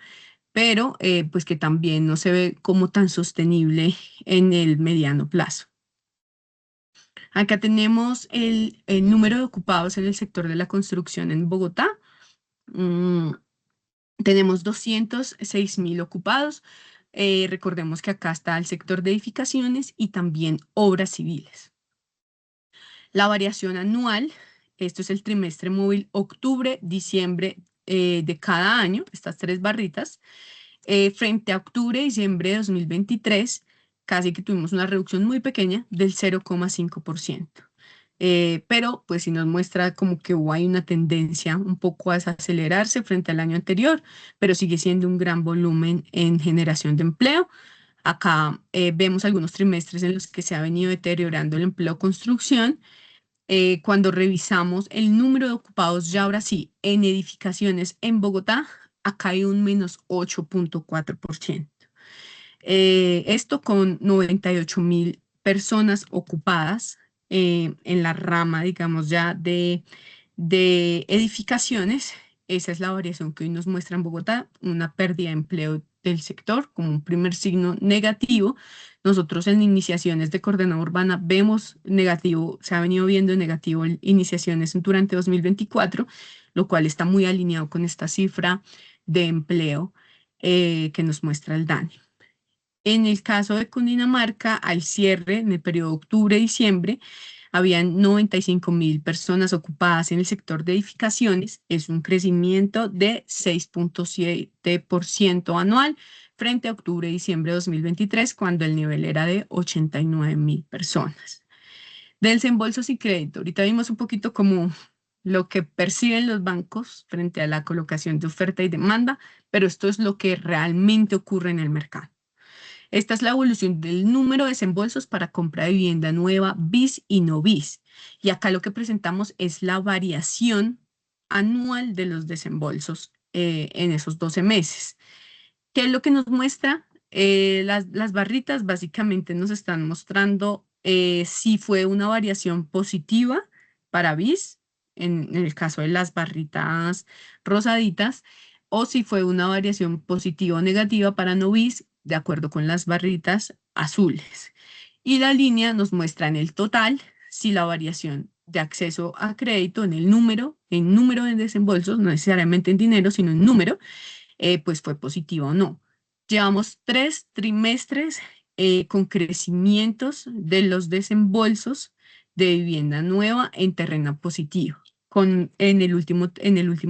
pero pues que también no se ve como tan sostenible en el mediano plazo. Acá tenemos el número de ocupados en el sector de la construcción en Bogotá. Mm, Tenemos 206.000 ocupados. Recordemos que acá está el sector de edificaciones y también obras civiles. La variación anual, esto es el trimestre móvil octubre, diciembre de cada año, estas 3 barritas, frente a octubre, diciembre de 2023, casi que tuvimos una reducción muy pequeña del 0,5%. Pero pues sí nos muestra como que hay una tendencia un poco a desacelerarse frente al año anterior, pero sigue siendo un gran volumen en generación de empleo. Acá vemos algunos trimestres en los que se ha venido deteriorando el empleo construcción. Cuando revisamos el número de ocupados, ya ahora sí, en edificaciones en Bogotá, acá hay un -8,4%. Esto con 98.000 personas ocupadas en la rama, digamos, ya de edificaciones. Esa es la variación que hoy nos muestra en Bogotá, una pérdida de empleo del sector como un primer signo negativo. Nosotros en iniciaciones de coordenada urbana vemos negativo, se ha venido viendo negativo en iniciaciones durante 2024, lo cual está muy alineado con esta cifra de empleo que nos muestra el DANE. En el caso de Cundinamarca, al cierre, en el periodo octubre-diciembre, habían 95.000 personas ocupadas en el sector de edificaciones. Es un crecimiento de 6,7% anual frente a octubre-diciembre de 2023, cuando el nivel era de 89.000 personas. De desembolsos y crédito, ahorita vimos un poquito como lo que perciben los bancos frente a la colocación de oferta y demanda, pero esto es lo que realmente ocurre en el mercado. Esta es la evolución del número de desembolsos para compra de vivienda nueva, BIS y no BIS. Y acá lo que presentamos es la variación anual de los desembolsos en esos 12 meses. ¿Qué es lo que nos muestra? Las barritas básicamente nos están mostrando si fue una variación positiva para BIS, en el caso de las barritas rosaditas, o si fue una variación positiva o negativa para no BIS, de acuerdo con las barritas azules. Y la línea nos muestra en el total si la variación de acceso a crédito en número de desembolsos, no necesariamente en dinero, sino en número, pues fue positivo o no. Llevamos 3 trimestres con crecimientos de los desembolsos de vivienda nueva en terreno positivo, en el último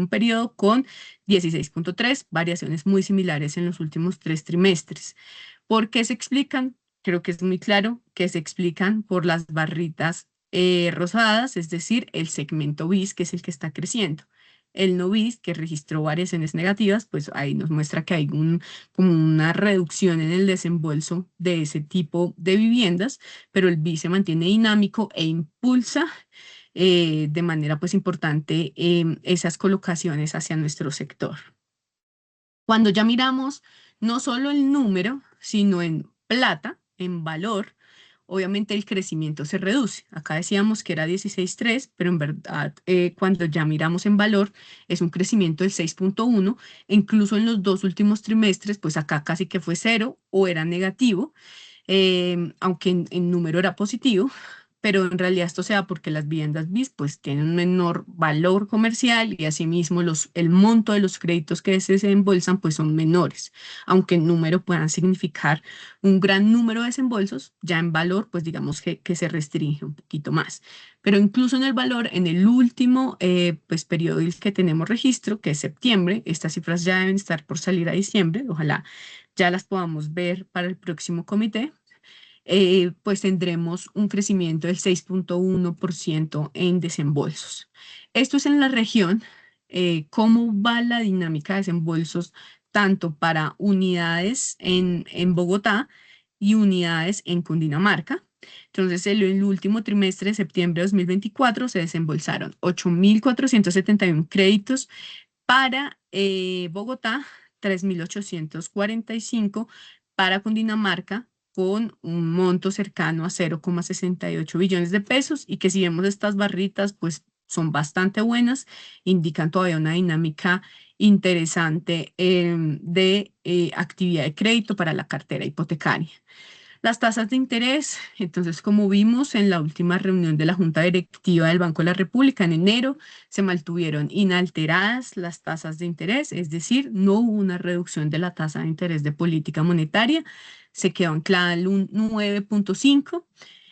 periodo con 16,3 variaciones muy similares en los últimos 3 trimestres. ¿Por qué se explican? Creo que es muy claro que se explican por las barritas rosadas, es decir, el segmento BIS, que es el que está creciendo. el Novis, que registró variaciones negativas, pues ahí nos muestra que hay como una reducción en el desembolso de ese tipo de viviendas, pero el BIS se mantiene dinámico e impulsa de manera pues importante esas colocaciones hacia nuestro sector. Cuando ya miramos no solo el número, sino en plata, en valor, obviamente el crecimiento se reduce. Acá decíamos que era 16,3, pero en verdad cuando ya miramos en valor es un crecimiento del 6,1. Incluso en los dos últimos trimestres, pues acá casi que fue cero o era negativo, aunque en número era positivo, pero en realidad esto se da porque las viviendas BIS pues tienen un menor valor comercial y asimismo el monto de los créditos que se desembolsan pues son menores, aunque en número puedan significar un gran número de desembolsos, ya en valor pues digamos que se restringe un poquito más. Pero incluso en el valor, en el último pues periodo del que tenemos registro, que es septiembre, estas cifras ya deben estar por salir a diciembre, ojalá ya las podamos ver para el próximo comité, pues tendremos un crecimiento del 6,1% en desembolsos. Esto es en la región. ¿Cómo va la dinámica de desembolsos tanto para unidades en Bogotá y unidades en Cundinamarca? Entonces, en el último trimestre de septiembre de 2024 se desembolsaron 8.471 créditos para Bogotá, 3.845 para Cundinamarca, con un monto cercano a 0,68 billones de pesos y que si vemos estas barritas, pues son bastante buenas, indican todavía una dinámica interesante de actividad de crédito para la cartera hipotecaria. Las tasas de interés, entonces, como vimos en la última reunión de la Junta Directiva del Banco de la República en enero, se mantuvieron inalteradas las tasas de interés, es decir, no hubo una reducción de la tasa de interés de política monetaria, se quedó anclada en un 9,5.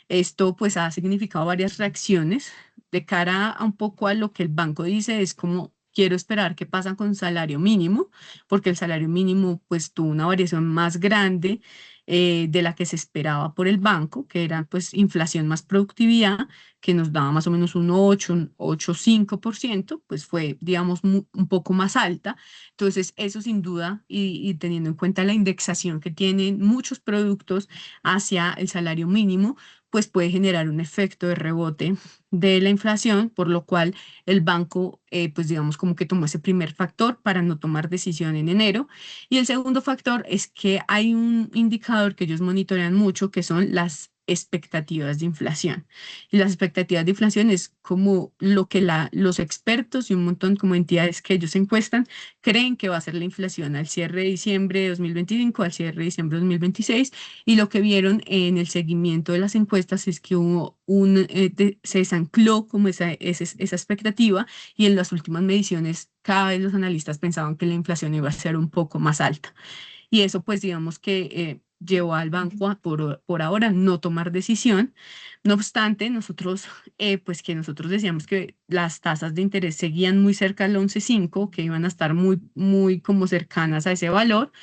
Esto pues ha significado varias reacciones de cara a un poco a lo que el banco dice, es como quiero esperar qué pasa con salario mínimo, porque el salario mínimo pues tuvo una variación más grande de la que se esperaba por el banco, que era pues inflación más productividad, que nos daba más o menos un 8, un 8,5%, pues fue, digamos, un poco más alta. Entonces, eso sin duda, y teniendo en cuenta la indexación que tienen muchos productos hacia el salario mínimo, pues puede generar un efecto de rebote de la inflación, por lo cual el banco, pues digamos, como que tomó ese primer factor para no tomar decisión en enero. Y el segundo factor es que hay un indicador que ellos monitorean mucho, que son las expectativas de inflación. Y las expectativas de inflación es como lo que los expertos y un montón como entidades que ellos encuestan creen que va a ser la inflación al cierre de diciembre de 2025, al cierre de diciembre de 2026, y lo que vieron en el seguimiento de las encuestas es que hubo se desancló como esa expectativa y en las últimas mediciones cada vez los analistas pensaban que la inflación iba a ser un poco más alta. Y eso pues digamos que llevó al banco a por ahora no tomar decisión. No obstante, nosotros pues que nosotros decíamos que las tasas de interés seguían muy cerca del 11,5, que iban a estar muy, muy como cercanas a ese valor,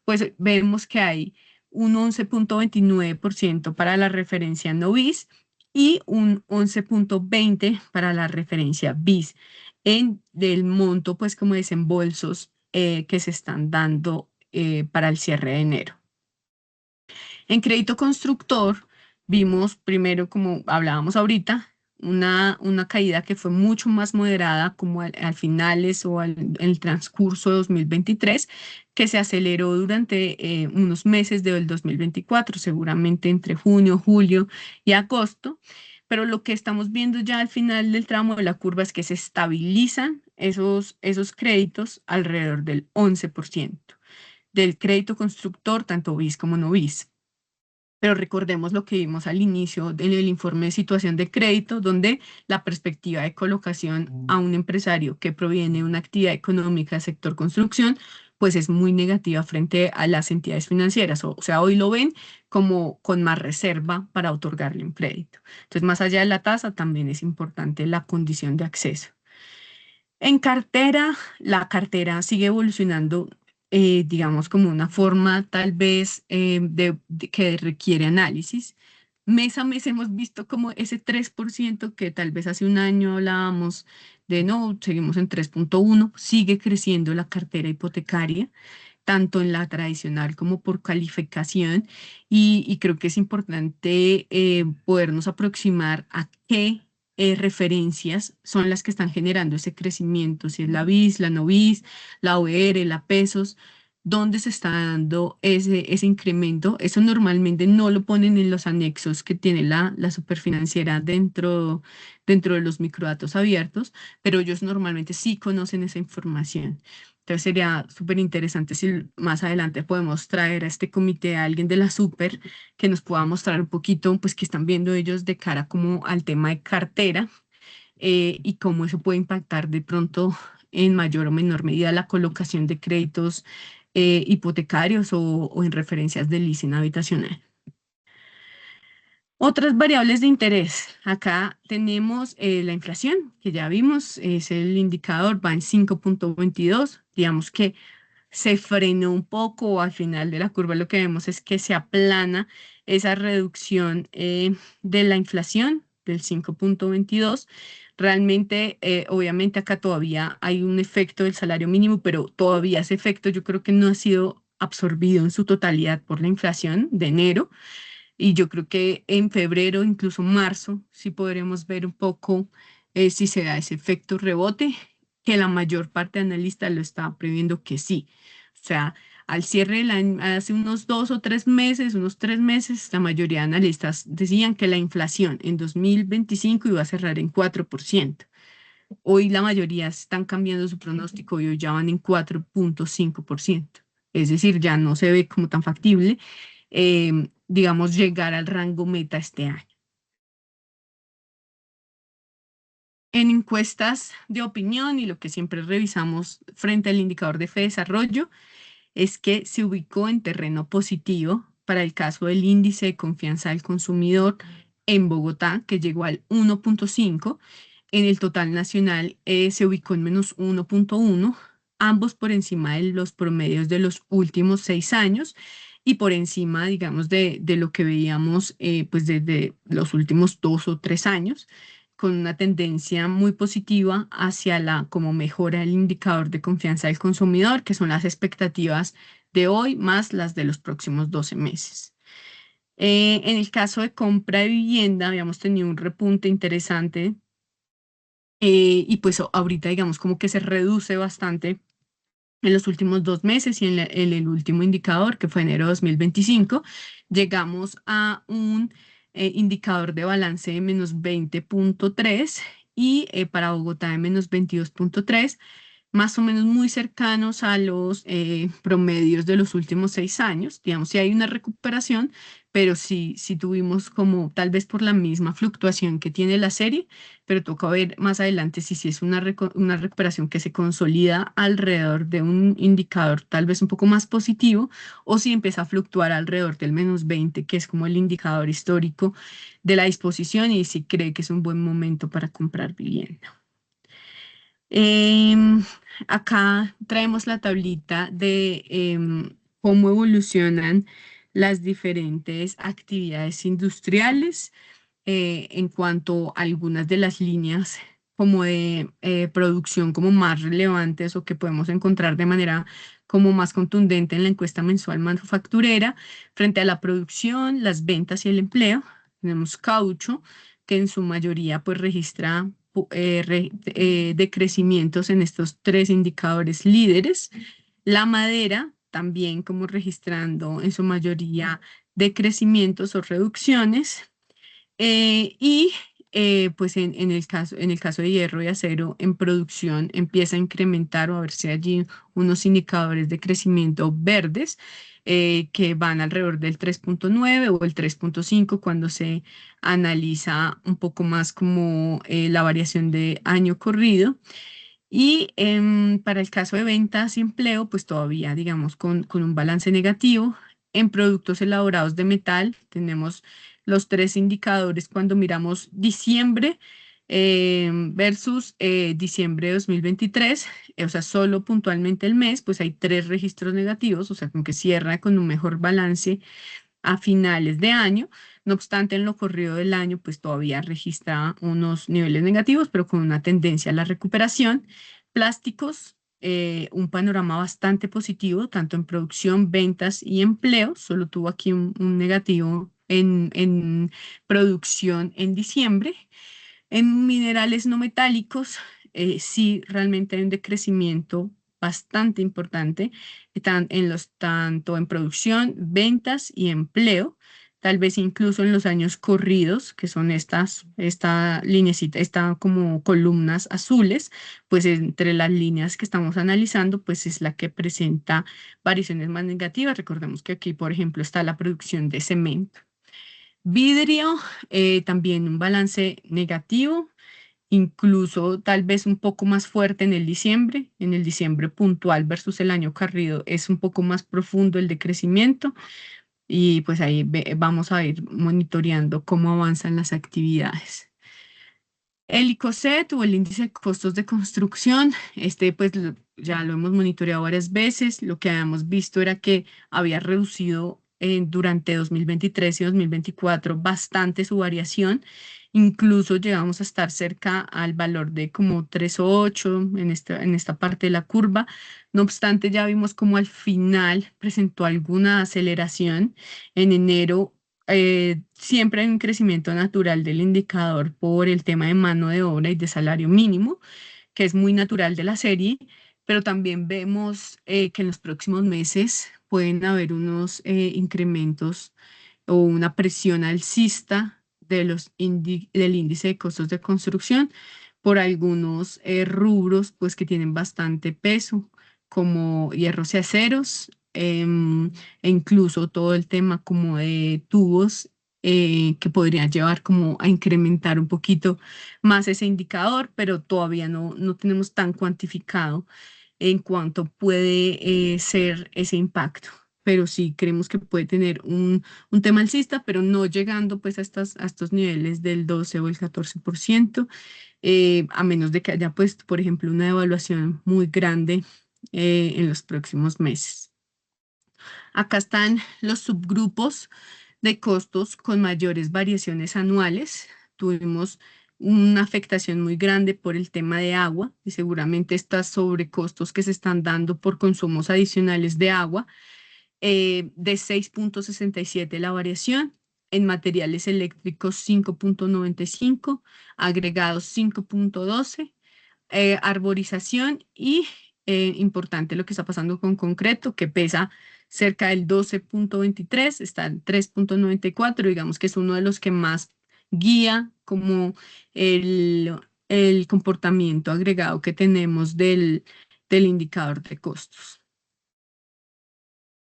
pues vemos que hay un 11,29% para la referencia no BIS y un 11,20 para la referencia BIS en del monto, pues como desembolsos que se están dando para el cierre de enero. En crédito constructor vimos primero, como hablábamos ahorita, una caída que fue mucho más moderada como al finales o en el transcurso de 2023, que se aceleró durante unos meses del 2024, seguramente entre junio, julio y agosto. Pero lo que estamos viendo ya al final del tramo de la curva es que se estabilizan esos créditos alrededor del 11% del crédito constructor, tanto BIS como no BIS. Pero recordemos lo que vimos al inicio en el informe de situación de crédito, donde la perspectiva de colocación a un empresario que proviene de una actividad económica del sector construcción, pues es muy negativa frente a las entidades financieras. O sea, hoy lo ven como con más reserva para otorgarle un crédito. Entonces, más allá de la tasa, también es importante la condición de acceso. En cartera, la cartera sigue evolucionando, digamos, como una forma tal vez que requiere análisis. mes a mes hemos visto como ese 3% que tal vez hace un año hablábamos de no, seguimos en 3,1, sigue creciendo la cartera hipotecaria tanto en la tradicional como por calificación, y creo que es importante podernos aproximar a qué referencias son las que están generando ese crecimiento, si es la BIS, la Novis, la OR, la Pesos, dónde se está dando ese incremento. Eso normalmente no lo ponen en los anexos que tiene la superfinanciera dentro de los microdatos abiertos, pero ellos normalmente sí conocen esa información. Entonces sería súper interesante si más adelante podemos traer a este comité a alguien de la super que nos pueda mostrar un poquito, pues, qué están viendo ellos de cara como al tema de cartera, y cómo eso puede impactar de pronto en mayor o menor medida la colocación de créditos hipotecarios o en referencias de leasing habitacional. Otras variables de interés. Acá tenemos la inflación, que ya vimos, es el indicador, va en 5,22. Digamos que se frenó un poco, al final de la curva lo que vemos es que se aplana esa reducción de la inflación del 5,22. Realmente, obviamente acá todavía hay un efecto del salario mínimo, pero todavía ese efecto yo creo que no ha sido absorbido en su totalidad por la inflación de enero. Y yo creo que en febrero, incluso marzo, sí podremos ver un poco si se da ese efecto rebote, que la mayor parte de analistas lo está previendo que sí. O sea, al cierre del año, hace unos 2 o 3 meses, unos 3 meses, la mayoría de analistas decían que la inflación en 2025 iba a cerrar en 4%. Hoy la mayoría están cambiando su pronóstico y hoy ya van en 4,5%. Es decir, ya no se ve como tan factible, digamos, llegar al rango meta este año. En encuestas de opinión y lo que siempre revisamos frente al indicador de fe desarrollo es que se ubicó en terreno positivo para el caso del índice de confianza del consumidor en Bogotá, que llegó al 1,5. En el total nacional se ubicó en -1,1, ambos por encima de los promedios de los últimos 6 años y por encima, digamos, de lo que veíamos pues desde los últimos 2 o 3 años, con una tendencia muy positiva hacia la como mejora el indicador de confianza del consumidor, que son las expectativas de hoy más las de los próximos 12 meses. En el caso de compra de vivienda, habíamos tenido un repunte interesante, y pues ahorita digamos como que se reduce bastante en los últimos 2 meses y en el último indicador, que fue enero de 2025, llegamos a un indicador de balance de -20,3 y para Bogotá de -22,3, más o menos muy cercanos a los promedios de los últimos 6 años. Digamos, sí hay una recuperación, pero sí tuvimos como tal vez por la misma fluctuación que tiene la serie, pero toca ver más adelante si es una recuperación que se consolida alrededor de un indicador tal vez un poco más positivo o si empieza a fluctuar alrededor del -20, que es como el indicador histórico de la disposición y si cree que es un buen momento para comprar vivienda. Em, Acá traemos la tablita de cómo evolucionan las diferentes actividades industriales en cuanto a algunas de las líneas como de producción como más relevantes o que podemos encontrar de manera como más contundente en la encuesta mensual manufacturera frente a la producción, las ventas y el empleo. Tenemos caucho, que en su mayoría pues registra decrecimientos en estos tres indicadores líderes. La madera también como registrando en su mayoría decrecimientos o reducciones. Y pues en el caso de hierro y acero en producción empieza a incrementar o a verse allí unos indicadores de crecimiento verdes que van alrededor del 3,9 o el 3,5 cuando se analiza un poco más como la variación de año corrido. Y para el caso de ventas y empleo, pues todavía, digamos, con un balance negativo. En productos elaborados de metal, tenemos los tres indicadores cuando miramos diciembre versus diciembre de 2023, o sea, solo puntualmente el mes, pues hay tres registros negativos, o sea, como que cierra con un mejor balance a finales de año, No obstante, en lo corrido del año, pues todavía registra unos niveles negativos, pero con una tendencia a la recuperación. Plásticos, un panorama bastante positivo, tanto en producción, ventas y empleo. Solo tuvo aquí un negativo en producción en diciembre. En minerales no metálicos, sí, realmente hay un decrecimiento bastante importante, tanto en producción, ventas y empleo, tal vez incluso en los años corridos, que son esta linecita, esta como columnas azules, pues entre las líneas que estamos analizando, pues es la que presenta variaciones más negativas. Recordemos que aquí, por ejemplo, está la producción de cemento. Vidrio, también un balance negativo, incluso tal vez un poco más fuerte en el diciembre puntual versus el año corrido es un poco más profundo el decrecimiento y pues ahí vamos a ir monitoreando cómo avanzan las actividades. El ICOSET o el índice de costos de construcción, pues ya lo hemos monitoreado varias veces. Lo que habíamos visto era que había reducido durante 2023 y 2024 bastante su variación. Incluso llegamos a estar cerca al valor de como 3,8 en esta parte de la curva. No obstante, ya vimos como al final presentó alguna aceleración en enero. Siempre hay un crecimiento natural del indicador por el tema de mano de obra y de salario mínimo, que es muy natural de la serie, pero también vemos que en los próximos meses pueden haber unos incrementos o una presión alcista del índice de costos de construcción por algunos rubros pues, que tienen bastante peso, como hierros y aceros, e incluso todo el tema como de tubos que podrían llevar como a incrementar un poquito más ese indicador, pero todavía no tenemos tan cuantificado en cuánto puede ser ese impacto. Pero sí creemos que puede tener un tema alcista, pero no llegando pues a estos niveles del 12 o el 14%, a menos de que haya pues, por ejemplo, una devaluación muy grande en los próximos meses. Acá están los subgrupos de costos con mayores variaciones anuales. Tuvimos una afectación muy grande por el tema de agua y seguramente estas sobrecostos que se están dando por consumos adicionales de agua, de 6,67 la variación. En materiales eléctricos 5,95, agregados 5,12, arborización y importante lo que está pasando con concreto, que pesa cerca del 12,23, está en 3,94, digamos que es uno de los que más guía como el comportamiento agregado que tenemos del indicador de costos.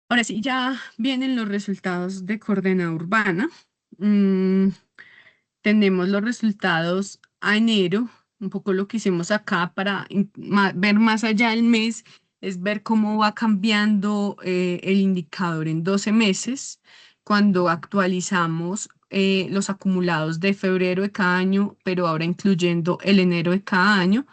Ahora sí, ya vienen los resultados de coordenada urbana. Mm, Tenemos los resultados a enero, un poco lo que hicimos acá para ver más allá del mes, es ver cómo va cambiando el indicador en 12 meses cuando actualizamos los acumulados de febrero de cada año, pero ahora incluyendo el enero de cada año.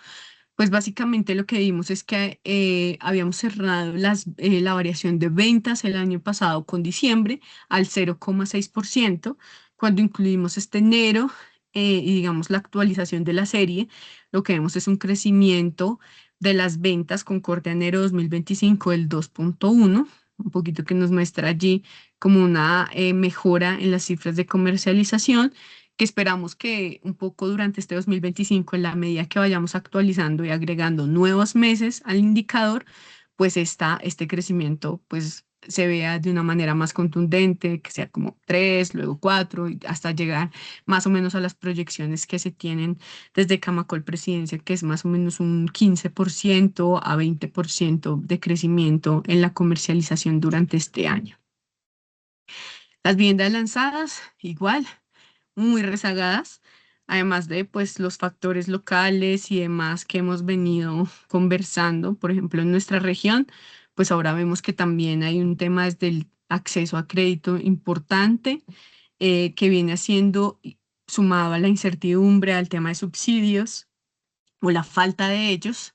Pues básicamente lo que vimos es que habíamos cerrado la variación de ventas el año pasado con diciembre al 0,6%. Cuando incluimos este enero y digamos la actualización de la serie, lo que vemos es un crecimiento de las ventas con corte a enero 2025 del 2,1, un poquito que nos muestra allí como una mejora en las cifras de comercialización que esperamos que un poco durante este 2025, en la medida que vayamos actualizando y agregando nuevos meses al indicador, pues este crecimiento pues se vea de una manera más contundente, que sea como 3, luego 4, y hasta llegar más o menos a las proyecciones que se tienen desde Camacol Presidencia, que es más o menos un 15% a 20% de crecimiento en la comercialización durante este año. Las viviendas lanzadas, igual muy rezagadas, además de pues los factores locales y demás que hemos venido conversando, por ejemplo, en nuestra región, pues ahora vemos que también hay un tema desde el acceso a crédito importante que viene siendo sumado a la incertidumbre, al tema de subsidios o la falta de ellos,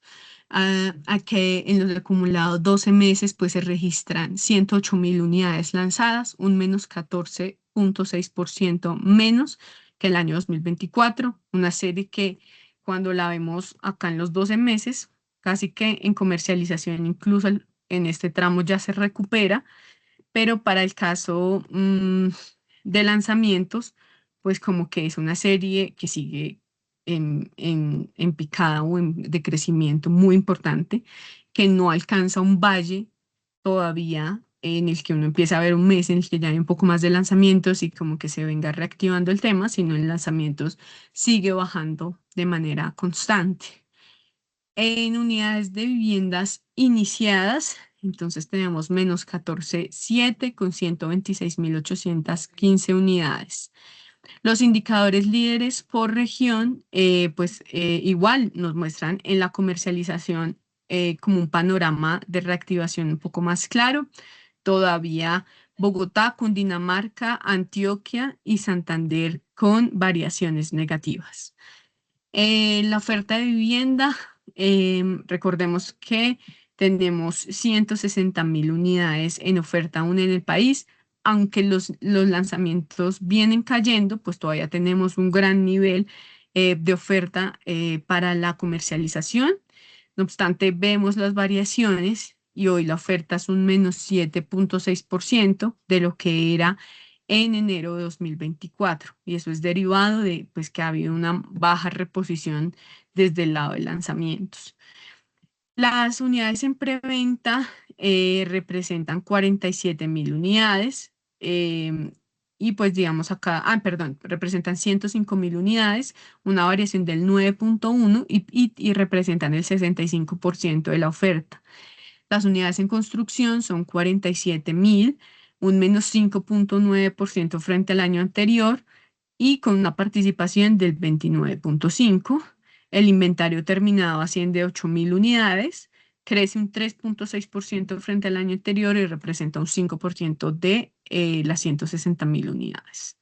a que en los acumulados 12 meses pues se registran 108.000 unidades lanzadas, un menos 14,6% menos que el año 2024, una serie que cuando la vemos acá en los 12 meses, casi que en comercialización, incluso en este tramo ya se recupera, pero para el caso de lanzamientos, pues como que es una serie que sigue en picada o de crecimiento muy importante, que no alcanza un valle todavía en el que uno empieza a ver un mes en el que ya hay un poco más de lanzamientos y como que se venga reactivando el tema, sino en lanzamientos sigue bajando de manera constante. En unidades de viviendas iniciadas, entonces tenemos menos 14,7 con 126.815 unidades. Los indicadores líderes por región, pues igual nos muestran en la comercialización como un panorama de reactivación un poco más claro. Todavía Bogotá, Cundinamarca, Antioquia y Santander con variaciones negativas. La oferta de vivienda, recordemos que tenemos 160.000 unidades en oferta aún en el país, aunque los lanzamientos vienen cayendo, pues todavía tenemos un gran nivel de oferta para la comercialización. No obstante, vemos las variaciones y hoy la oferta es un menos 7,6% de lo que era en enero de 2024. Y eso es derivado de pues, que ha habido una baja reposición desde el lado de lanzamientos. Las unidades en preventa representan 47.000 unidades. Y pues digamos acá, perdón, representan 105.000 unidades, una variación del 9,1 y representan el 65% de la oferta. Las unidades en construcción son 47.000, un menos 5,9% frente al año anterior y con una participación del 29,5%. El inventario terminado asciende a 8.000 unidades, crece un 3,6% frente al año anterior y representa un 5% de las 160.000 unidades.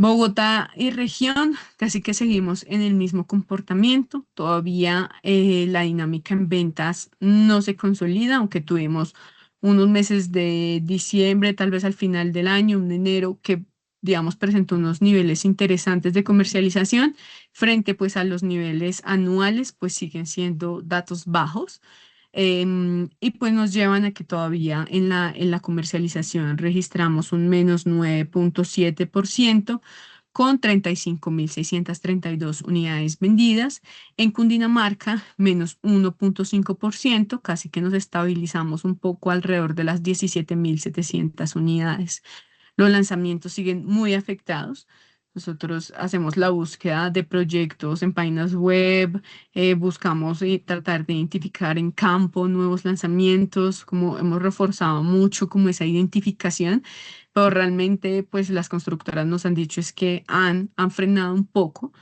Bogotá y región, casi que seguimos en el mismo comportamiento. Todavía la dinámica en ventas no se consolida, aunque tuvimos unos meses de diciembre, tal vez al final del año, un enero que, digamos, presentó unos niveles interesantes de comercialización frente pues a los niveles anuales, pues siguen siendo datos bajos. Y pues nos llevan a que todavía en la comercialización registramos un menos 9,7% con 35.632 unidades vendidas. En Cundinamarca, menos 1,5%, casi que nos estabilizamos un poco alrededor de las 17.700 unidades. Los lanzamientos siguen muy afectados. Nosotros hacemos la búsqueda de proyectos en páginas web, buscamos tratar de identificar en campo nuevos lanzamientos, como hemos reforzado mucho como esa identificación, pero realmente pues las constructoras nos han dicho es que han frenado un poco,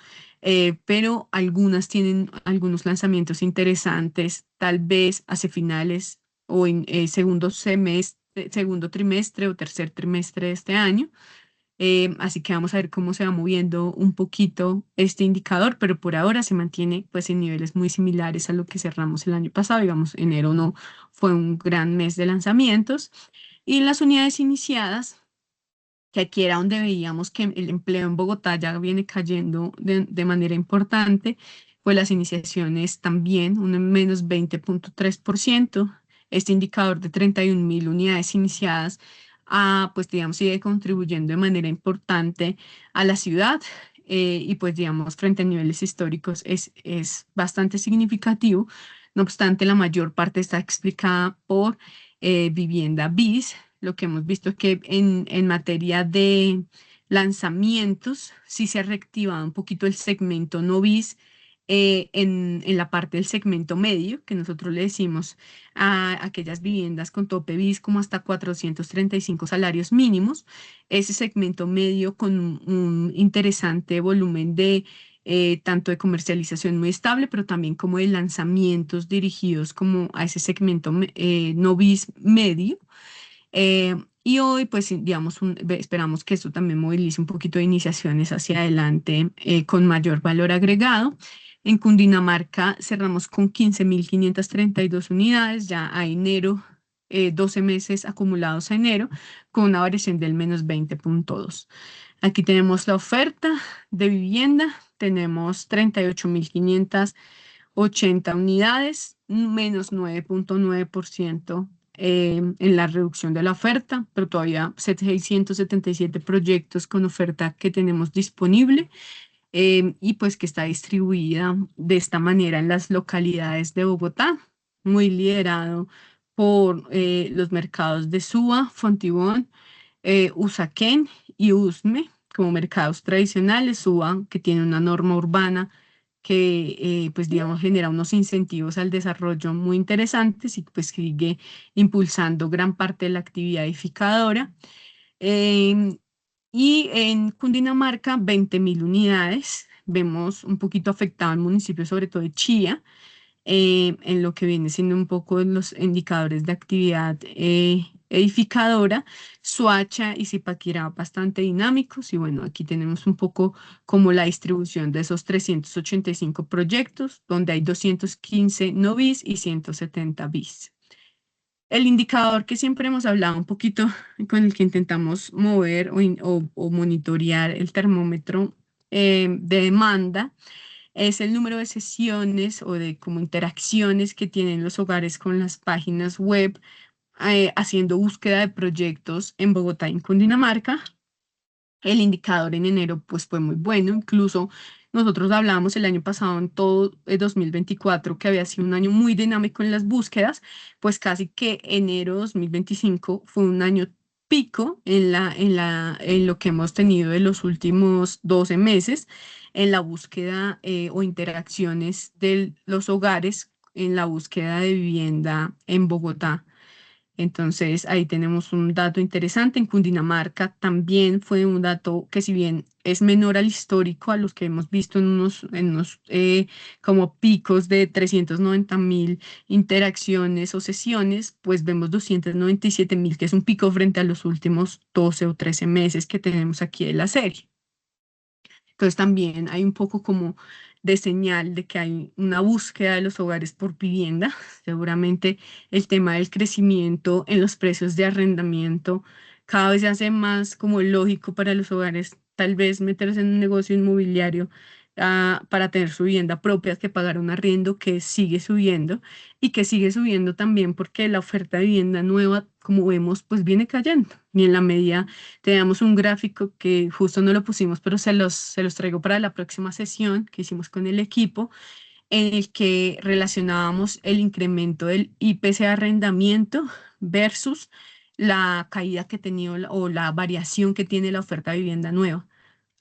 pero algunas tienen algunos lanzamientos interesantes, tal vez hacia finales o en segundo semestre, segundo trimestre o tercer trimestre de este año. Así que vamos a ver cómo se va moviendo un poquito este indicador, pero por ahora se mantiene pues en niveles muy similares a lo que cerramos el año pasado. Digamos, enero no fue un gran mes de lanzamientos. Y las unidades iniciadas, que aquí era donde veíamos que el empleo en Bogotá ya viene cayendo de manera importante, pues las iniciaciones también, un menos 20,3%. Este indicador de 31.000 unidades iniciadas, pues digamos, sigue contribuyendo de manera importante a la ciudad y pues digamos, frente a niveles históricos es bastante significativo. No obstante, la mayor parte está explicada por vivienda BIS. Lo que hemos visto es que en materia de lanzamientos sí se ha reactivado un poquito el segmento no bis en la parte del segmento medio, que nosotros le decimos a aquellas viviendas con tope bis como hasta 435 salarios mínimos. Ese segmento medio con un interesante volumen de tanto de comercialización muy estable, pero también como de lanzamientos dirigidos como a ese segmento no bis medio. Y hoy, pues, digamos, esperamos que esto también movilice un poquito de iniciaciones hacia adelante con mayor valor agregado. En Cundinamarca cerramos con 15.532 unidades, ya a enero, 12 meses acumulados a enero, con una variación del -20,2. Aquí tenemos la oferta de vivienda, tenemos 38.580 unidades, -9,9% en la reducción de la oferta, pero todavía 677 proyectos con oferta que tenemos disponible, y pues que está distribuida de esta manera en las localidades de Bogotá, muy liderado por los mercados de Suba, Fontibón, Usaquén y Usme como mercados tradicionales. Suba, que tiene una norma urbana que pues digamos genera unos incentivos al desarrollo muy interesantes y pues sigue impulsando gran parte de la actividad edificadora. Em, y en Cundinamarca, 20.000 unidades. Vemos un poquito afectado el municipio, sobre todo de Chía, en lo que viene siendo un poco los indicadores de actividad edificadora. Soacha y Zipaquirá bastante dinámicos. Y bueno, aquí tenemos un poco como la distribución de esos 385 proyectos, donde hay 215 no bis y 170 bis. El indicador que siempre hemos hablado un poquito, con el que intentamos mover o monitorear el termómetro de demanda, es el número de sesiones o de como interacciones que tienen los hogares con las páginas web, haciendo búsqueda de proyectos en Bogotá y en Cundinamarca. El indicador en enero pues fue muy bueno, incluso nosotros hablábamos el año pasado en todo el 2024 que había sido un año muy dinámico en las búsquedas, pues casi que enero 2025 fue un año pico en lo que hemos tenido en los últimos 12 meses en la búsqueda o interacciones de los hogares en la búsqueda de vivienda en Bogotá. Entonces, ahí tenemos un dato interesante. En Cundinamarca también fue un dato que, si bien es menor al histórico, a los que hemos visto en unos como picos de 390.000 interacciones o sesiones, pues vemos 297.000, que es un pico frente a los últimos 12 o 13 meses que tenemos aquí de la serie. Entonces también hay un poco como de señal de que hay una búsqueda de los hogares por vivienda. Seguramente el tema del crecimiento en los precios de arrendamiento cada vez se hace más como lógico para los hogares, tal vez meterse en un negocio inmobiliario, para tener su vivienda propia, que pagar un arriendo que sigue subiendo y que sigue subiendo también porque la oferta de vivienda nueva, como vemos, pues viene cayendo. Y en la medida tenemos un gráfico que justo no lo pusimos, pero se los traigo para la próxima sesión que hicimos con el equipo, en el que relacionábamos el incremento del IPC arrendamiento versus la caída que ha tenido o la variación que tiene la oferta de vivienda nueva.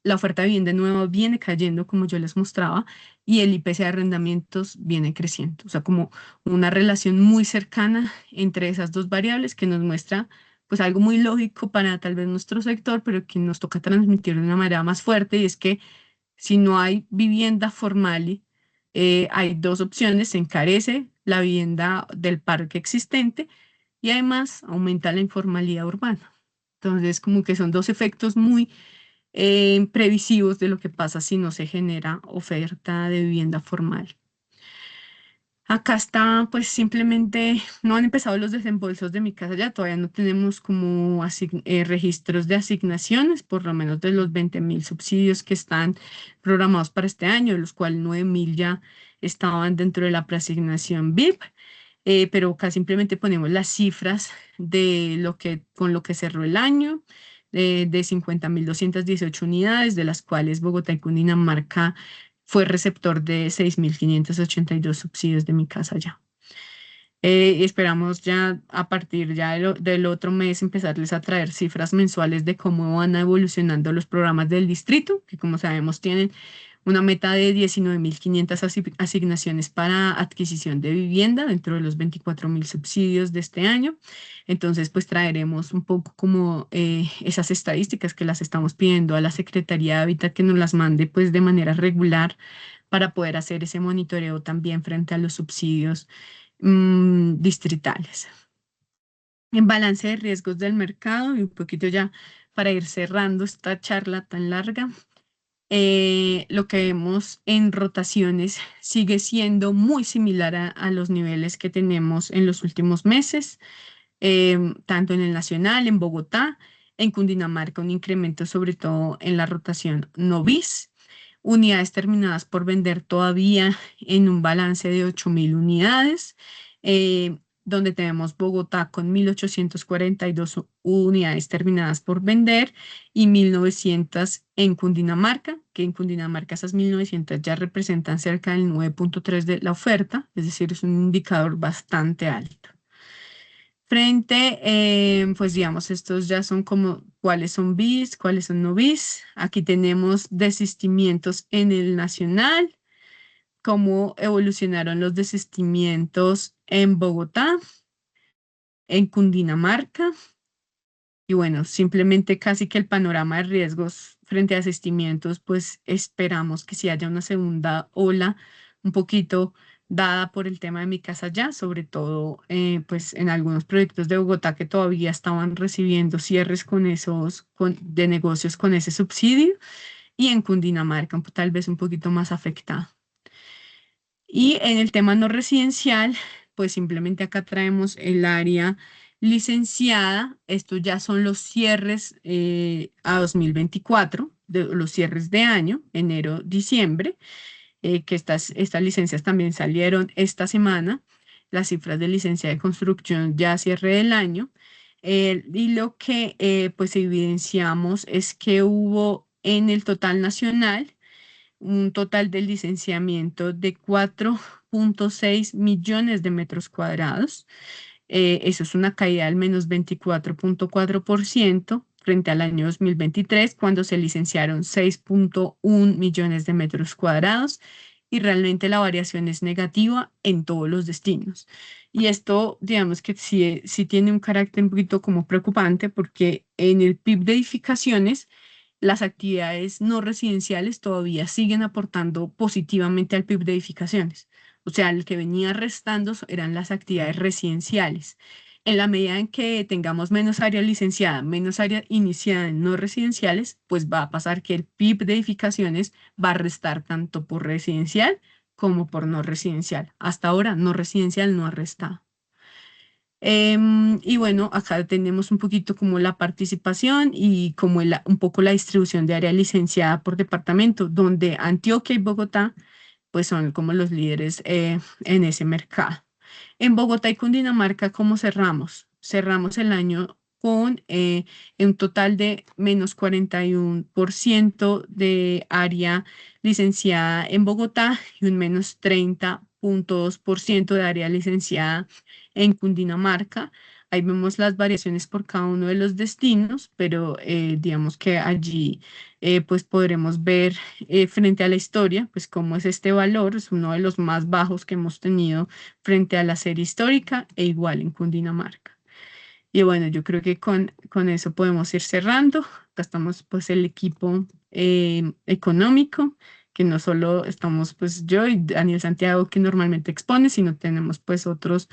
La oferta de vivienda nueva viene cayendo, como yo les mostraba, y el IPC de arrendamientos viene creciendo. O sea, como una relación muy cercana entre esas dos variables que nos muestra pues algo muy lógico para tal vez nuestro sector, pero que nos toca transmitir de una manera más fuerte, y es que si no hay vivienda formal, hay dos opciones: se encarece la vivienda del parque existente y además aumenta la informalidad urbana. Entonces, como que son dos efectos muy previsivos de lo que pasa si no se genera oferta de vivienda formal. Acá está, pues simplemente no han empezado los desembolsos de mi casa ya, todavía no tenemos como registros de asignaciones, por lo menos de los 20.000 subsidios que están programados para este año, de los cuales 9.000 ya estaban dentro de la preasignación VIP. Pero acá simplemente ponemos las cifras de con lo que cerró el año, de 50.218 unidades, de las cuales Bogotá y Cundinamarca fue receptor de 6.582 subsidios de mi casa ya. Esperamos ya a partir ya del otro mes empezarles a traer cifras mensuales de cómo van evolucionando los programas del distrito, que como sabemos tienen una meta de 19.500 asignaciones para adquisición de vivienda dentro de los 24.000 subsidios de este año. Entonces, pues traeremos un poco como esas estadísticas que las estamos pidiendo a la Secretaría de Hábitat, que nos las mande pues de manera regular para poder hacer ese monitoreo también frente a los subsidios distritales. En balance de riesgos del mercado, y un poquito ya para ir cerrando esta charla tan larga, Lo que vemos en rotaciones sigue siendo muy similar a los niveles que tenemos en los últimos meses, tanto en el nacional, en Bogotá, en Cundinamarca, un incremento sobre todo en la rotación no bis, unidades terminadas por vender todavía en un balance de 8.000 unidades, donde tenemos Bogotá con 1.842 unidades terminadas por vender y 1.900 en Cundinamarca, que en Cundinamarca esas 1.900 ya representan cerca del 9.3 de la oferta, es decir, es un indicador bastante alto. Frente, pues digamos, estos ya son como cuáles son bis, cuáles son no bis. Aquí tenemos desistimientos en el nacional, cómo evolucionaron los desistimientos en Bogotá, en Cundinamarca. Y bueno, simplemente casi que el panorama de riesgos frente a asestimientos, pues esperamos que si haya una segunda ola un poquito dada por el tema de Mi Casa Ya, sobre todo pues en algunos proyectos de Bogotá que todavía estaban recibiendo cierres con de negocios con ese subsidio y en Cundinamarca tal vez un poquito más afectada. Y en el tema no residencial, pues simplemente acá traemos el área licenciada. Estos ya son los cierres a 2024, los cierres de año, enero, diciembre, que estas licencias también salieron esta semana. Las cifras de licencia de construcción ya a cierre del año. Y lo que pues evidenciamos es que hubo en el total nacional un total del licenciamiento de 4.6 millones de metros cuadrados. Eso es una caída del menos 24.4% frente al año 2023, cuando se licenciaron 6.1 millones de metros cuadrados y realmente la variación es negativa en todos los destinos. Y esto, digamos que sí tiene un carácter un poquito como preocupante porque en el PIB de edificaciones, las actividades no residenciales todavía siguen aportando positivamente al PIB de edificaciones. O sea, el que venía restando eran las actividades residenciales. En la medida en que tengamos menos área licenciada, menos área iniciada en no residenciales, pues va a pasar que el PIB de edificaciones va a restar tanto por residencial como por no residencial. Hasta ahora, no residencial no ha restado. Y bueno, acá tenemos un poquito como la participación y como un poco la distribución de área licenciada por departamento, donde Antioquia y Bogotá pues son como los líderes en ese mercado. En Bogotá y Cundinamarca, ¿cómo cerramos? Cerramos el año con un total de menos 41% de área licenciada en Bogotá y un menos 30.2% de área licenciada en Cundinamarca. Ahí vemos las variaciones por cada uno de los destinos, pero digamos que allí pues podremos ver frente a la historia, pues cómo es este valor, es uno de los más bajos que hemos tenido frente a la serie histórica e igual en Cundinamarca. Y bueno, yo creo que con eso podemos ir cerrando. Acá estamos pues el equipo económico, que no solo estamos pues yo y Daniel Santiago que normalmente expone, sino tenemos pues otros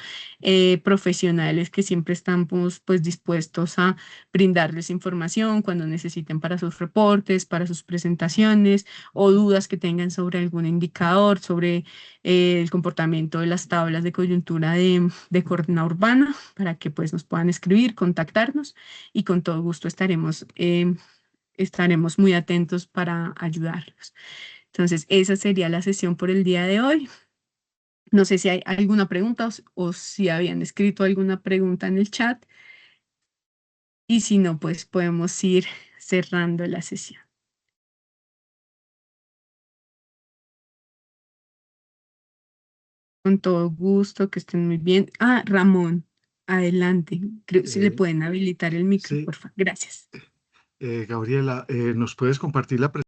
profesionales que siempre estamos pues dispuestos a brindarles información cuando necesiten para sus reportes, para sus presentaciones o dudas que tengan sobre algún indicador, sobre el comportamiento de las tablas de coyuntura de coordenada urbana, para que pues nos puedan escribir, contactarnos y con todo gusto estaremos muy atentos para ayudarlos. Entonces, esa sería la sesión por el día de hoy. No sé si hay alguna pregunta o si habían escrito alguna pregunta en el chat. Y si no, pues podemos ir cerrando la sesión. Con todo gusto, que estén muy bien. Ah, Ramón, adelante. Creo si le pueden habilitar el micro, Sí, por favor. Gracias. Gabriela, ¿nos puedes compartir la presentación?